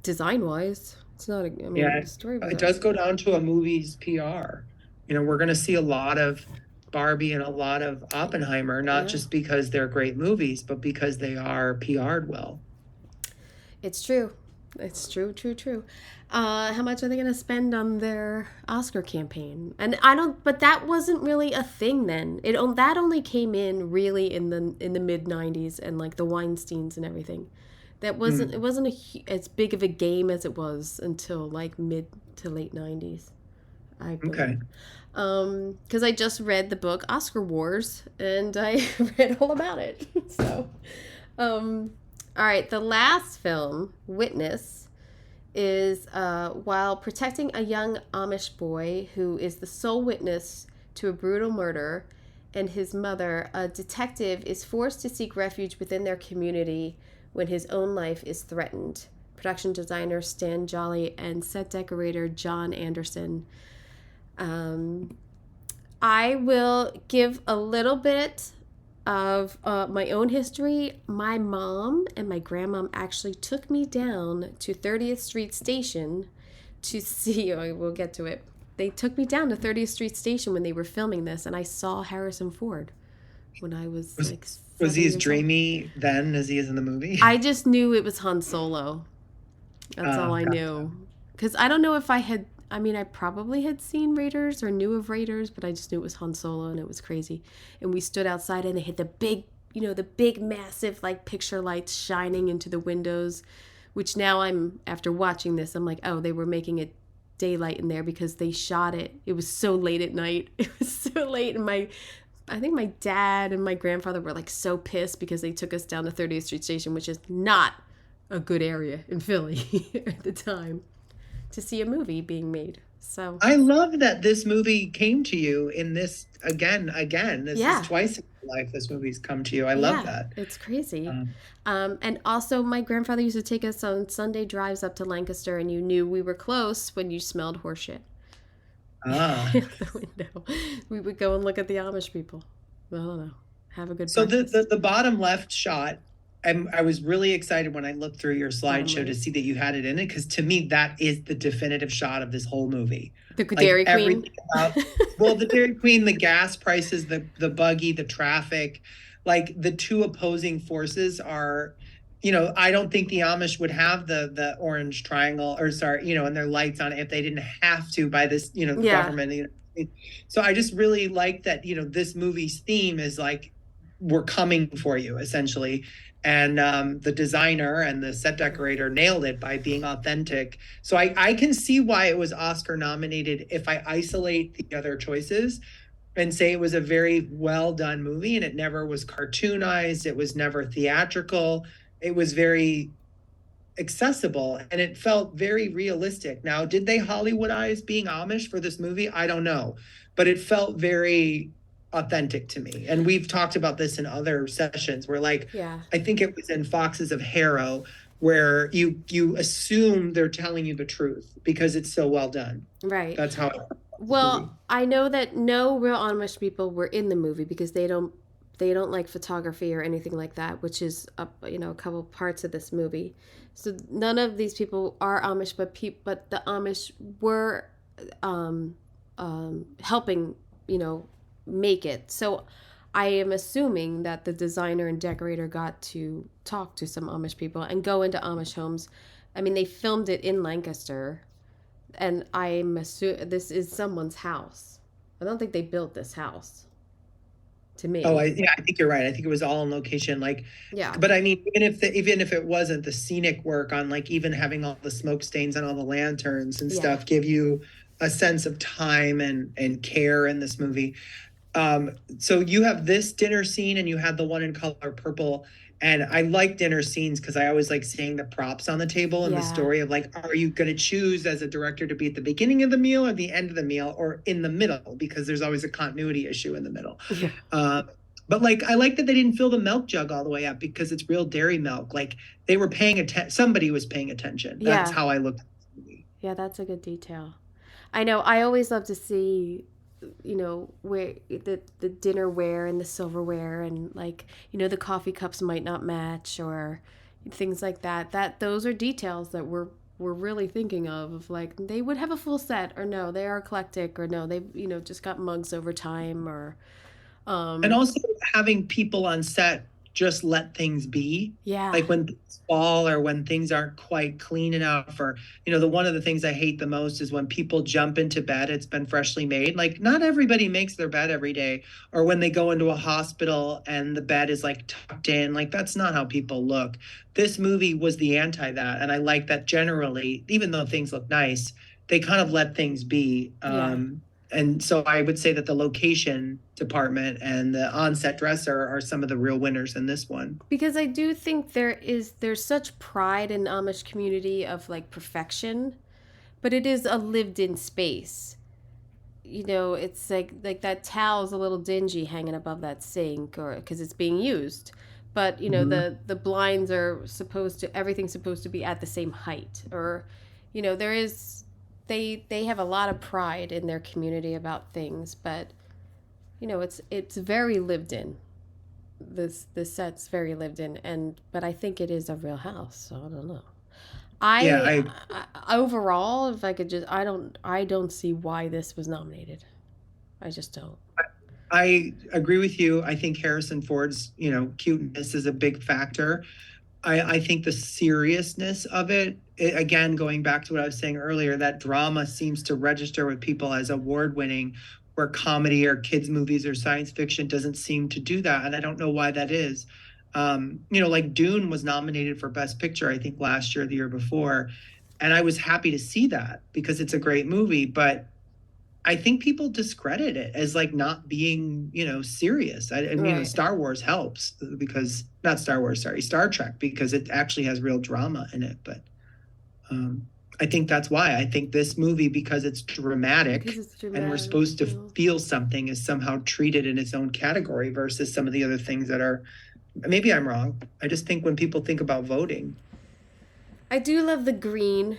Speaker 2: Design wise. It's not a, I mean,
Speaker 3: Yeah,
Speaker 2: the story was
Speaker 3: it does go down to a movie's PR. We're going to see a lot of Barbie and a lot of Oppenheimer, not
Speaker 2: yeah.
Speaker 3: just because they're great movies, but because they are PR'd well.
Speaker 2: It's true. It's true, true, true. How much are they going to spend on their Oscar campaign? And I don't, but that wasn't really a thing then. That only came in really in the mid '90s and like the Weinsteins and everything. That wasn't it wasn't as big of a game as it was until like mid to late '90s, I
Speaker 3: Okay.
Speaker 2: believe. Because I just read the book Oscar Wars and I read all about it. So, all right, the last film, Witness, is while protecting a young Amish boy who is the sole witness to a brutal murder and his mother, a detective is forced to seek refuge within their community when his own life is threatened. Production designer Stan Jolly and set decorator John Anderson. I will give a little bit of my own history. My mom and my grandmom actually took me down to 30th Street Station to see, we'll get to it. They took me down to 30th Street Station when they were filming this, and I saw Harrison Ford when I was
Speaker 3: Was,
Speaker 2: like
Speaker 3: was
Speaker 2: 7
Speaker 3: he as
Speaker 2: years old.
Speaker 3: dreamy then as he is in the movie?
Speaker 2: I just knew it was Han Solo. That's all I
Speaker 3: Gotcha.
Speaker 2: knew. Because I don't know if I probably had seen Raiders or knew of Raiders, but I just knew it was Han Solo and it was crazy. And we stood outside and they had the big, massive, like, picture lights shining into the windows, which now after watching this, I'm like, oh, they were making it daylight in there because they shot it. It was so late at night. It was so late. And I think my dad and my grandfather were, like, so pissed because they took us down to 30th Street Station, which is not a good area in Philly at the time, to see a movie being made. So
Speaker 3: I love that this movie came to you in this again. This
Speaker 2: yeah,
Speaker 3: is twice in your life this movie's come to you. I love
Speaker 2: yeah,
Speaker 3: that.
Speaker 2: it's crazy.
Speaker 3: Um,
Speaker 2: And also my grandfather used to take us on Sunday drives up to Lancaster, and you knew we were close when you smelled horseshit
Speaker 3: ah.
Speaker 2: out the window. We would go and look at the Amish people. I don't know. Have a good
Speaker 3: So
Speaker 2: breakfast.
Speaker 3: the bottom left shot, I was really excited when I looked through your slideshow to see that you had it in it, because to me that is the definitive shot of this whole movie.
Speaker 2: The
Speaker 3: Like
Speaker 2: Dairy Queen.
Speaker 3: everything about, well, the Dairy Queen, the gas prices, the buggy, the traffic, like the two opposing forces are, I don't think the Amish would have the orange triangle, or sorry, and their lights on it if they didn't have to by this,
Speaker 2: Yeah.
Speaker 3: government. So I just really like that, this movie's theme is like, we're coming for you, essentially. And the designer and the set decorator nailed it by being authentic. So I can see why it was Oscar nominated if I isolate the other choices and say it was a very well done movie, and it never was cartoonized. It was never theatrical. It was very accessible and it felt very realistic. Now, did they Hollywoodize being Amish for this movie? I don't know, but it felt very authentic to me. And we've talked about this in other sessions where, like,
Speaker 2: Yeah.
Speaker 3: I think it was in Foxes of Harrow, where you assume they're telling you the truth because it's so well done.
Speaker 2: Right.
Speaker 3: That's how
Speaker 2: Well, I know that no real Amish people were in the movie because they don't like photography or anything like that, which is a couple parts of this movie. So none of these people are Amish, but the Amish were helping make it. So I am assuming that the designer and decorator got to talk to some Amish people and go into Amish homes. I mean, they filmed it in Lancaster, and I'm assuming this is someone's house. I don't think they built this house. To me.
Speaker 3: I think you're right. I think it was all on location. Like,
Speaker 2: Yeah.
Speaker 3: but I mean, even if it wasn't, the scenic work on, like, even having all the smoke stains and all the lanterns and
Speaker 2: Yeah.
Speaker 3: stuff give you a sense of time and care in this movie. So you have this dinner scene and you had the one in color purple. And I like dinner scenes because I always like seeing the props on the table and the
Speaker 2: Yeah.
Speaker 3: story of like, are you going to choose as a director to be at the beginning of the meal or the end of the meal or in the middle? Because there's always a continuity issue in the middle.
Speaker 2: Yeah.
Speaker 3: Uh, but like, I like that they didn't fill the milk jug all the way up because it's real dairy milk. Like they were paying attention. Somebody was paying attention. That's
Speaker 2: Yeah.
Speaker 3: how I looked at the movie.
Speaker 2: Yeah, that's a good detail. I know. I always love to see, where the dinnerware and the silverware and like, the coffee cups might not match or things like that. Those are details that we're really thinking of like they would have a full set or no, they are eclectic or no, they just got mugs over time or
Speaker 3: And
Speaker 2: um
Speaker 3: also having people on set just let things be.
Speaker 2: yeah.
Speaker 3: Like when things fall or when things aren't quite clean enough, or, the one of the things I hate the most is when people jump into bed, it's been freshly made. Like, not everybody makes their bed every day. Or when they go into a hospital and the bed is like tucked in, like, that's not how people look. This movie was the anti that. And I like that generally, even though things look nice, they kind of let things be.
Speaker 2: Yeah.
Speaker 3: And so I would say that the location department and the on-set dresser are some of the real winners in this one.
Speaker 2: Because I do think there's such pride in the Amish community of like perfection, but it is a lived in space. It's like that towel's a little dingy hanging above that sink or because it's being used. But
Speaker 3: Mhm.
Speaker 2: the blinds are everything's supposed to be at the same height or there is they have a lot of pride in their community about things, but it's very lived in. This set's very lived in, but I think it is a real house, so I don't know.
Speaker 3: Yeah,
Speaker 2: I overall, if I could just, I don't see why this was nominated. I just don't.
Speaker 3: I agree with you. I think Harrison Ford's, cuteness is a big factor. I think the seriousness of again, going back to what I was saying earlier, that drama seems to register with people as award winning, where comedy or kids' movies or science fiction doesn't seem to do that. And I don't know why that is. Like Dune was nominated for Best Picture, I think last year or the year before. And I was happy to see that because it's a great movie. But I think people discredit it as like not being, serious.
Speaker 2: Right.
Speaker 3: Star Wars helps because not Star Wars, sorry, Star Trek, because it actually has real drama in it. But I think that's why I think this movie, because it's
Speaker 2: Because
Speaker 3: dramatic
Speaker 2: it's
Speaker 3: and we're
Speaker 2: dramatic.
Speaker 3: supposed to feel something, is somehow treated in its own category versus some of the other things that are, maybe I'm wrong. I just think when people think about voting,
Speaker 2: I do love the green,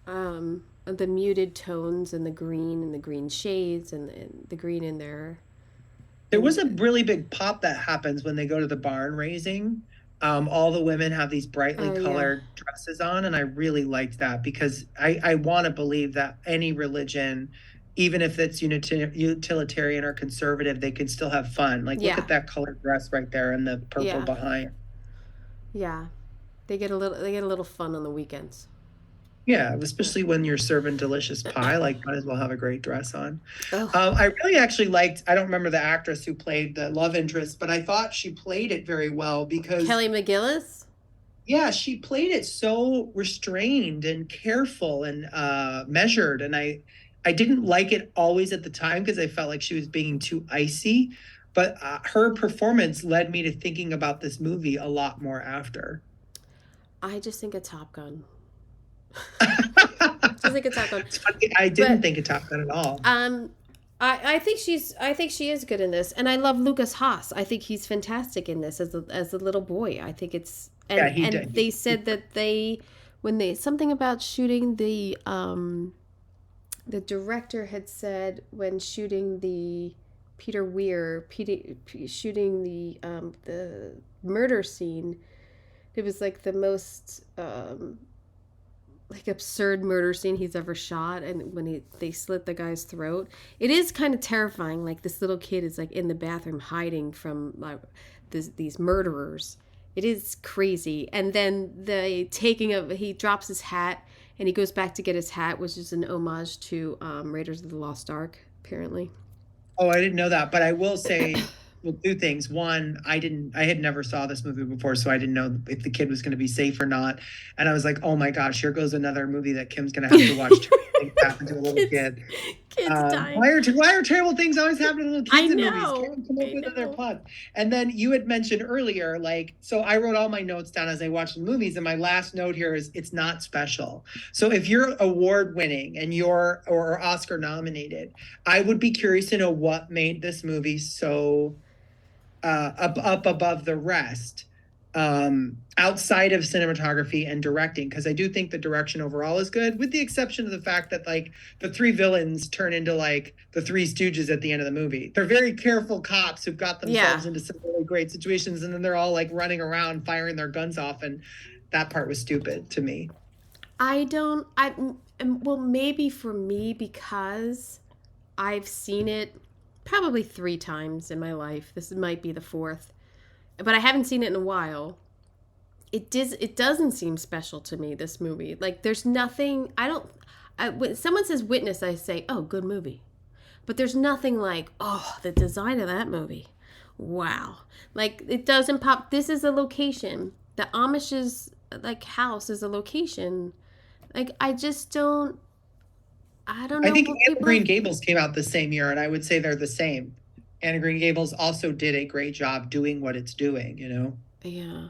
Speaker 2: the muted tones and the green shades and the green in there.
Speaker 3: there was
Speaker 2: And
Speaker 3: a really big pop that happens when they go to the barn raising. All the women have these brightly
Speaker 2: oh yeah,
Speaker 3: colored dresses on, and I really liked that because I want to believe that any religion, even if it's utilitarian or conservative, they can still have fun. Like, look
Speaker 2: yeah,
Speaker 3: at that colored dress right there and the purple
Speaker 2: yeah,
Speaker 3: behind.
Speaker 2: yeah. They get a little fun on the weekends.
Speaker 3: Yeah,
Speaker 2: Yeah.
Speaker 3: especially when you're serving delicious pie, like might as well have a great dress on.
Speaker 2: Oh,
Speaker 3: I really actually liked, I don't remember the actress who played the love interest, but I thought she played it very well because,
Speaker 2: Kelly McGillis.
Speaker 3: yeah, she played it so restrained and careful and measured. And I didn't like it always at the time because I felt like she was being too icy. But her performance led me to thinking about this movie a lot more after.
Speaker 2: I just think a Top Gun. Just
Speaker 3: It's
Speaker 2: think a Top Gun.
Speaker 3: funny, I didn't
Speaker 2: But
Speaker 3: think of Top Gun at all.
Speaker 2: I think she is good in this, and I love Lucas Haas. I think he's fantastic in this as a little boy. I think it's
Speaker 3: Yeah,
Speaker 2: and
Speaker 3: he
Speaker 2: and
Speaker 3: did.
Speaker 2: they said that when they something about shooting the director had said when shooting the shooting the murder scene, it was like the most like absurd murder scene he's ever shot, and when they slit the guy's throat, it is kind of terrifying. Like this little kid is like in the bathroom hiding from like these murderers. It is crazy. And then he drops his hat and he goes back to get his hat, which is an homage to Raiders of the Lost Ark, apparently.
Speaker 3: Oh, I didn't know that, but I will say, well, two things. One, I had never saw this movie before, so I didn't know if the kid was going to be safe or not. And I was like, oh my gosh, here goes another movie that Kim's going to have to watch things happen to a little
Speaker 2: kids,
Speaker 3: kid.
Speaker 2: kids dying.
Speaker 3: Why are terrible things always happening to little kids in movies? Can't come up
Speaker 2: I
Speaker 3: with other
Speaker 2: know.
Speaker 3: plots. And then you had mentioned earlier, like, so I wrote all my notes down as I watched the movies, and my last note here is it's not special. So if you're award winning and you're or Oscar nominated, I would be curious to know what made this movie so up above the rest, outside of cinematography and directing, because I do think the direction overall is good, with the exception of the fact that like the three villains turn into like the Three Stooges at the end of the movie. They're very careful cops who've got themselves into some really great situations, and then they're all like running around firing their guns off, and that part was stupid to me.
Speaker 2: Well, maybe for me, because I've seen it probably 3 times in my life. This might be the 4th, but I haven't seen it in a while. It doesn't seem special to me, this movie. Like, there's nothing, when someone says Witness, I say, oh, good movie. But there's nothing like, oh, the design of that movie. Wow. Like, it doesn't pop. This is a location. The Amish's, like, house is a location. Like, I don't know.
Speaker 3: I think Anne of Green Gables came out the same year, and I would say they're the same. Anne of Green Gables also did a great job doing what it's doing, you know?
Speaker 2: Yeah.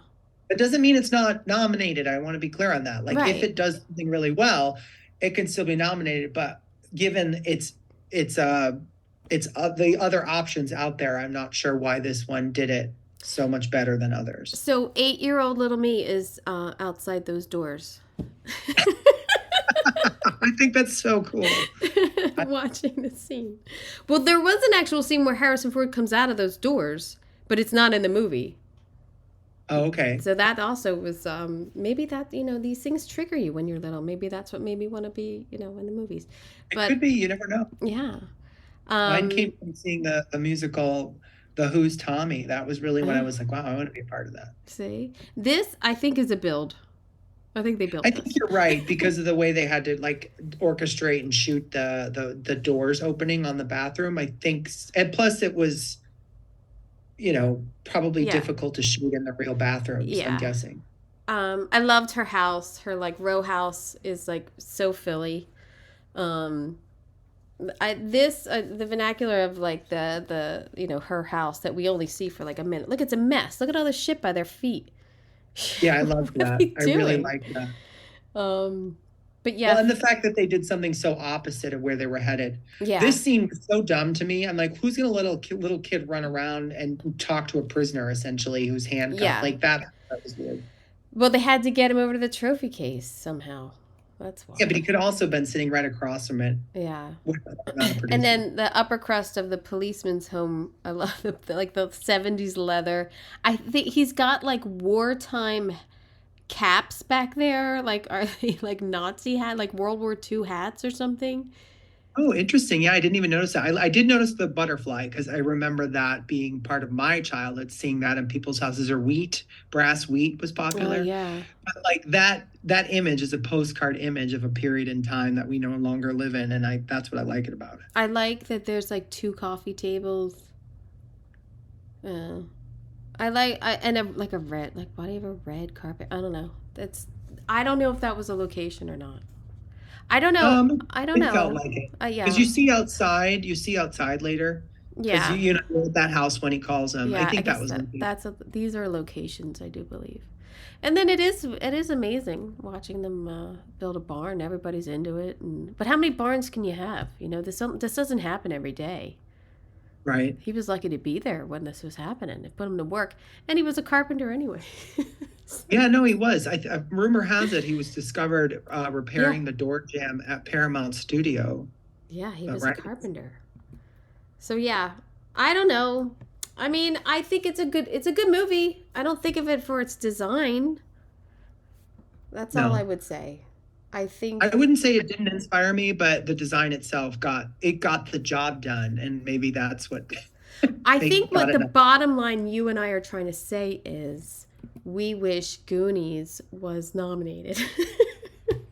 Speaker 3: It doesn't mean it's not nominated. I want to be clear on that. Like,
Speaker 2: right.
Speaker 3: If it does something really well, it can still be nominated. But given it's the other options out there, I'm not sure why this one did it so much better than others.
Speaker 2: So 8-year-old little me is outside those doors.
Speaker 3: I think that's so cool.
Speaker 2: Watching the scene. Well, there was an actual scene where Harrison Ford comes out of those doors, but it's not in the movie.
Speaker 3: Oh, okay.
Speaker 2: So that also was, maybe that, these things trigger you when you're little. Maybe that's what made me want to be, in the movies.
Speaker 3: But, it could be. You never know.
Speaker 2: Yeah.
Speaker 3: Mine came from seeing the musical, The Who's Tommy. That was really when I was like, wow, I want to be a part of that.
Speaker 2: See? This, I think, is a build. I think they built this.
Speaker 3: I think you're right, because of the way they had to like orchestrate and shoot the doors opening on the bathroom. I think, and plus it was, probably difficult to shoot in the real bathrooms. Yeah. I'm guessing.
Speaker 2: I loved her house. Her like row house is like so Philly. The vernacular of like the her house that we only see for like a minute. Look, it's a mess. Look at all the shit by their feet.
Speaker 3: Yeah, I love that. I really like that.
Speaker 2: But yeah.
Speaker 3: Well, and the fact that they did something so opposite of where they were headed.
Speaker 2: Yeah.
Speaker 3: This scene was so dumb to me. I'm like, who's going to let a little kid run around and talk to a prisoner, essentially, who's handcuffed? Yeah. Like, that was weird.
Speaker 2: Well, they had to get him over to the trophy case somehow. That's why.
Speaker 3: Yeah, but he could also have been sitting right across from it.
Speaker 2: Yeah. And then the upper crust of the policeman's home, I love the 70s leather. I think he's got like wartime caps back there. Like, are they like Nazi hat, like World War II hats or something?
Speaker 3: Oh, interesting. Yeah, I didn't even notice that. I did notice the butterfly, because I remember that being part of my childhood, seeing that in people's houses. Or brass wheat was popular.
Speaker 2: Oh, yeah.
Speaker 3: But like that image is a postcard image of a period in time that we no longer live in, and that's what I like about it.
Speaker 2: I like that there's like 2 coffee tables. I like a red, like, why do you have a red carpet? I don't know. I don't know if that was a location or not. I don't know. I don't know.
Speaker 3: It felt like it.
Speaker 2: Yeah.
Speaker 3: Because you see outside later.
Speaker 2: Yeah.
Speaker 3: You know that house when he calls them.
Speaker 2: Yeah,
Speaker 3: I think that was
Speaker 2: these are locations, I do believe. And then it is amazing watching them build a barn. Everybody's into it. But how many barns can you have? This doesn't happen every day.
Speaker 3: Right.
Speaker 2: He was lucky to be there when this was happening. It put him to work. And he was a carpenter anyway.
Speaker 3: Yeah, no, he was. Rumor has it he was discovered repairing the door jamb at Paramount Studio.
Speaker 2: Yeah, he was a carpenter. So yeah, I don't know. I mean, I think it's a good movie. I don't think of it for its design. That's all I would say. I
Speaker 3: wouldn't say it didn't inspire me, but the design itself got the job done, and maybe that's what.
Speaker 2: I think what the bottom line you and I are trying to say is, we wish Goonies was nominated.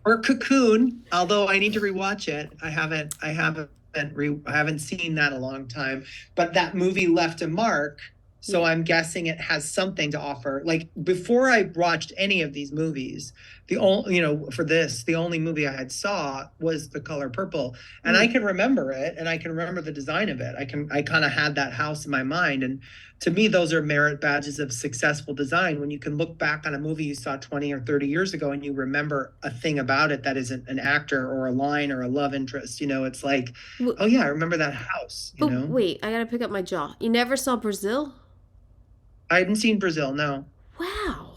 Speaker 3: Or Cocoon, although I need to rewatch it. I haven't seen that in a long time. But that movie left a mark So I'm guessing it has something to offer. Like before I watched any of these movies, the only, for this, the only movie I had saw was The Color Purple. And I can remember it, and I can remember the design of it. I kind of had that house in my mind. And to me, those are merit badges of successful design. When you can look back on a movie you saw 20 or 30 years ago and you remember a thing about it that isn't an actor or a line or a love interest, it's like, oh yeah, I remember that house,
Speaker 2: Wait, I gotta pick up my jaw. You never saw Brazil?
Speaker 3: I hadn't seen Brazil, no.
Speaker 2: Wow.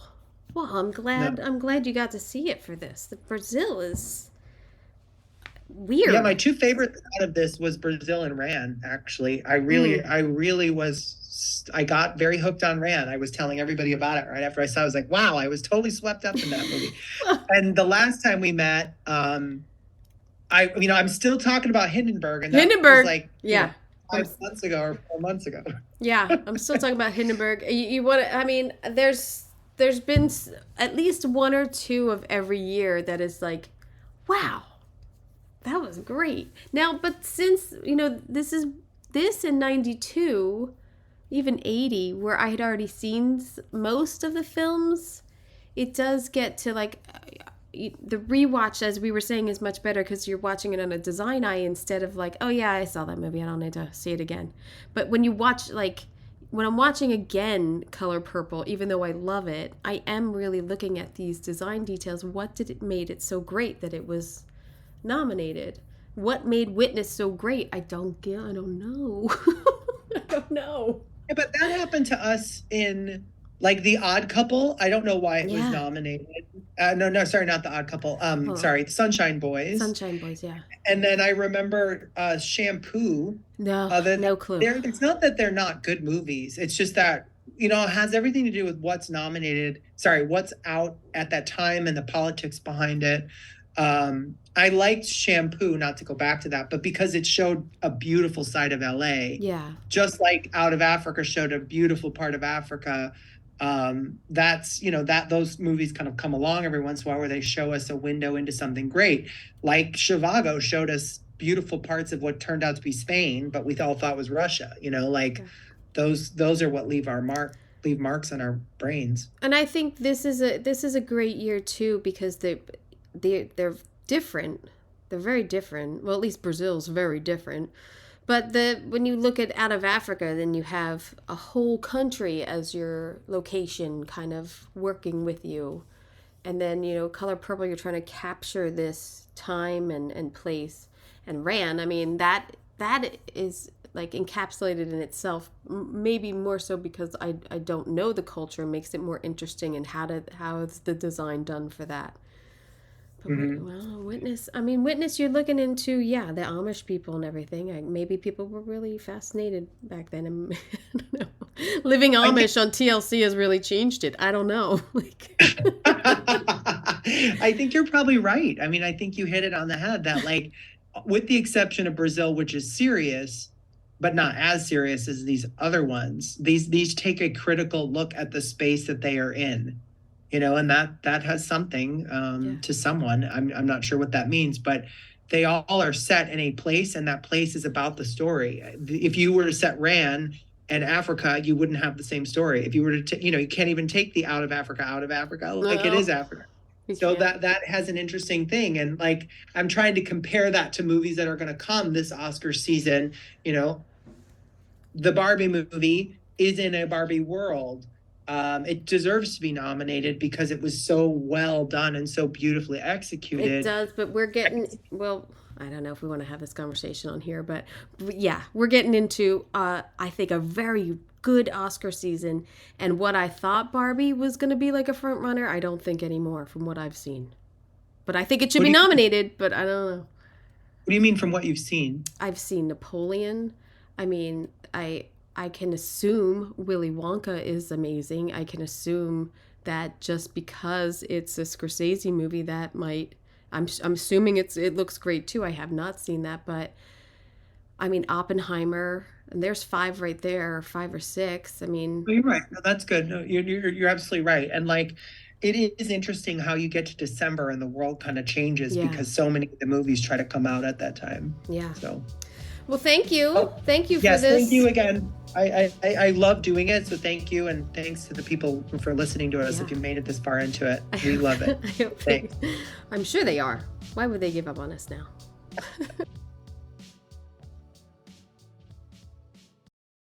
Speaker 2: Well, I'm glad.
Speaker 3: No.
Speaker 2: I'm glad you got to see it for this. The Brazil is weird.
Speaker 3: Yeah, my two favorites out of this was Brazil and Ran. Actually, I got very hooked on Ran. I was telling everybody about it right after I saw it. I was like, wow, I was totally swept up in that movie. And the last time we met, I'm still talking about Hindenburg, and that was like, 5 months ago or 4 months ago.
Speaker 2: Yeah, I'm still talking about Hindenburg. You want to? I mean, there's been at least one or two of every year that is like, wow, that was great. Now, but since this in '92, even '80, where I had already seen most of the films, it does get to like. The rewatch, as we were saying, is much better because you're watching it on a design eye instead of like, oh yeah, I saw that movie, I don't need to see it again. But when you watch, like, when I'm watching again Color Purple, even though I love it, I am really looking at these design details. What did it made it so great that it was nominated? What made Witness so great? I don't know. I don't know.
Speaker 3: Yeah, but that happened to us in like The Odd Couple. I don't know why it was nominated. No, sorry, not The Odd Couple. Sorry, Sunshine Boys.
Speaker 2: Sunshine Boys, yeah.
Speaker 3: And then I remember Shampoo.
Speaker 2: No clue.
Speaker 3: It's not that they're not good movies. It's just that, it has everything to do with what's out at that time and the politics behind it. I liked Shampoo, not to go back to that, but because it showed a beautiful side of LA.
Speaker 2: Yeah.
Speaker 3: Just like Out of Africa showed a beautiful part of Africa. That's those movies kind of come along every once in a while where they show us a window into something great. Like Zhivago showed us beautiful parts of what turned out to be Spain, but we all thought was Russia. Those are what leave marks on our brains.
Speaker 2: And I think this is a great year too, because they're different. They're very different. Well, at least Brazil's very different. But when you look at Out of Africa, then you have a whole country as your location kind of working with you. And then, Color Purple, you're trying to capture this time and place. And Ran, I mean, that is like encapsulated in itself, maybe more so because I don't know the culture, makes it more interesting. And how is the design done for that? Well, Witness, you're looking into, the Amish people and everything. Maybe people were really fascinated back then. I don't know. Living Amish on TLC has really changed it. I don't know.
Speaker 3: I think you're probably right. I mean, I think you hit it on the head that, like, with the exception of Brazil, which is serious, but not as serious as these other ones, these take a critical look at the space that they are in. And that has something to someone. I'm not sure what that means, but they all are set in a place, and that place is about the story. If you were to set Ran in Africa, you wouldn't have the same story. If you were to, you can't even take the out of Africa, like it is Africa. So that has an interesting thing. And like, I'm trying to compare that to movies that are going to come this Oscar season. The Barbie movie is in a Barbie world. It deserves to be nominated because it was so well done and so beautifully executed.
Speaker 2: It does, but we're getting, well, I don't know if we want to have this conversation on here, but yeah, we're getting into, I think, a very good Oscar season. And what I thought Barbie was going to be like a front runner, I don't think anymore from what I've seen. But I think it should be nominated, but I don't know.
Speaker 3: What do you mean from what you've seen?
Speaker 2: I've seen Napoleon. I mean, I can assume Willy Wonka is amazing. I can assume that just because it's a Scorsese movie, that might, I'm assuming it looks great too. I have not seen that, but I mean, Oppenheimer, and there's 5 right there, 5 or 6. I mean,
Speaker 3: you're right. No, that's good. No, you're absolutely right. And like, it is interesting how you get to December and the world kind of changes because so many of the movies try to come out at that time.
Speaker 2: Yeah.
Speaker 3: So.
Speaker 2: Well, thank you. Thank you for
Speaker 3: this. Yes, thank you again. I love doing it. So thank you. And thanks to the people for listening to us.
Speaker 2: Yeah.
Speaker 3: If you made it this far into it, we love it. Thanks.
Speaker 2: I'm sure they are. Why would they give up on us now?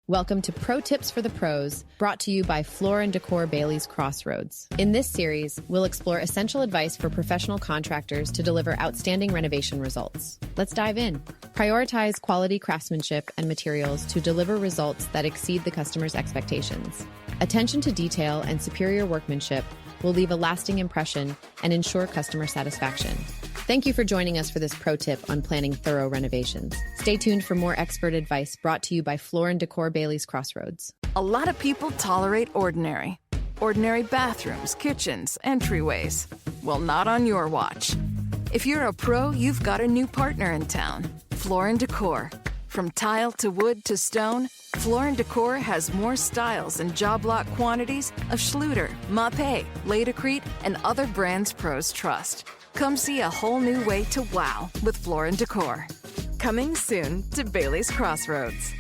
Speaker 4: Welcome to Pro Tips for the Pros, brought to you by Floor & Decor Bailey's Crossroads. In this series, we'll explore essential advice for professional contractors to deliver outstanding renovation results. Let's dive in. Prioritize quality craftsmanship and materials to deliver results that exceed the customer's expectations. Attention to detail and superior workmanship will leave a lasting impression and ensure customer satisfaction. Thank you for joining us for this pro tip on planning thorough renovations. Stay tuned for more expert advice brought to you by Floor & Decor Bailey's Crossroads.
Speaker 5: A lot of people tolerate ordinary. Ordinary bathrooms, kitchens, entryways. Well, not on your watch. If you're a pro, you've got a new partner in town. Floor & Decor. From tile to wood to stone, Floor & Decor has more styles and job lot quantities of Schluter, Mapei, Laticrete, and other brands pros trust. Come see a whole new way to wow with Floor & Decor. Coming soon to Bailey's Crossroads.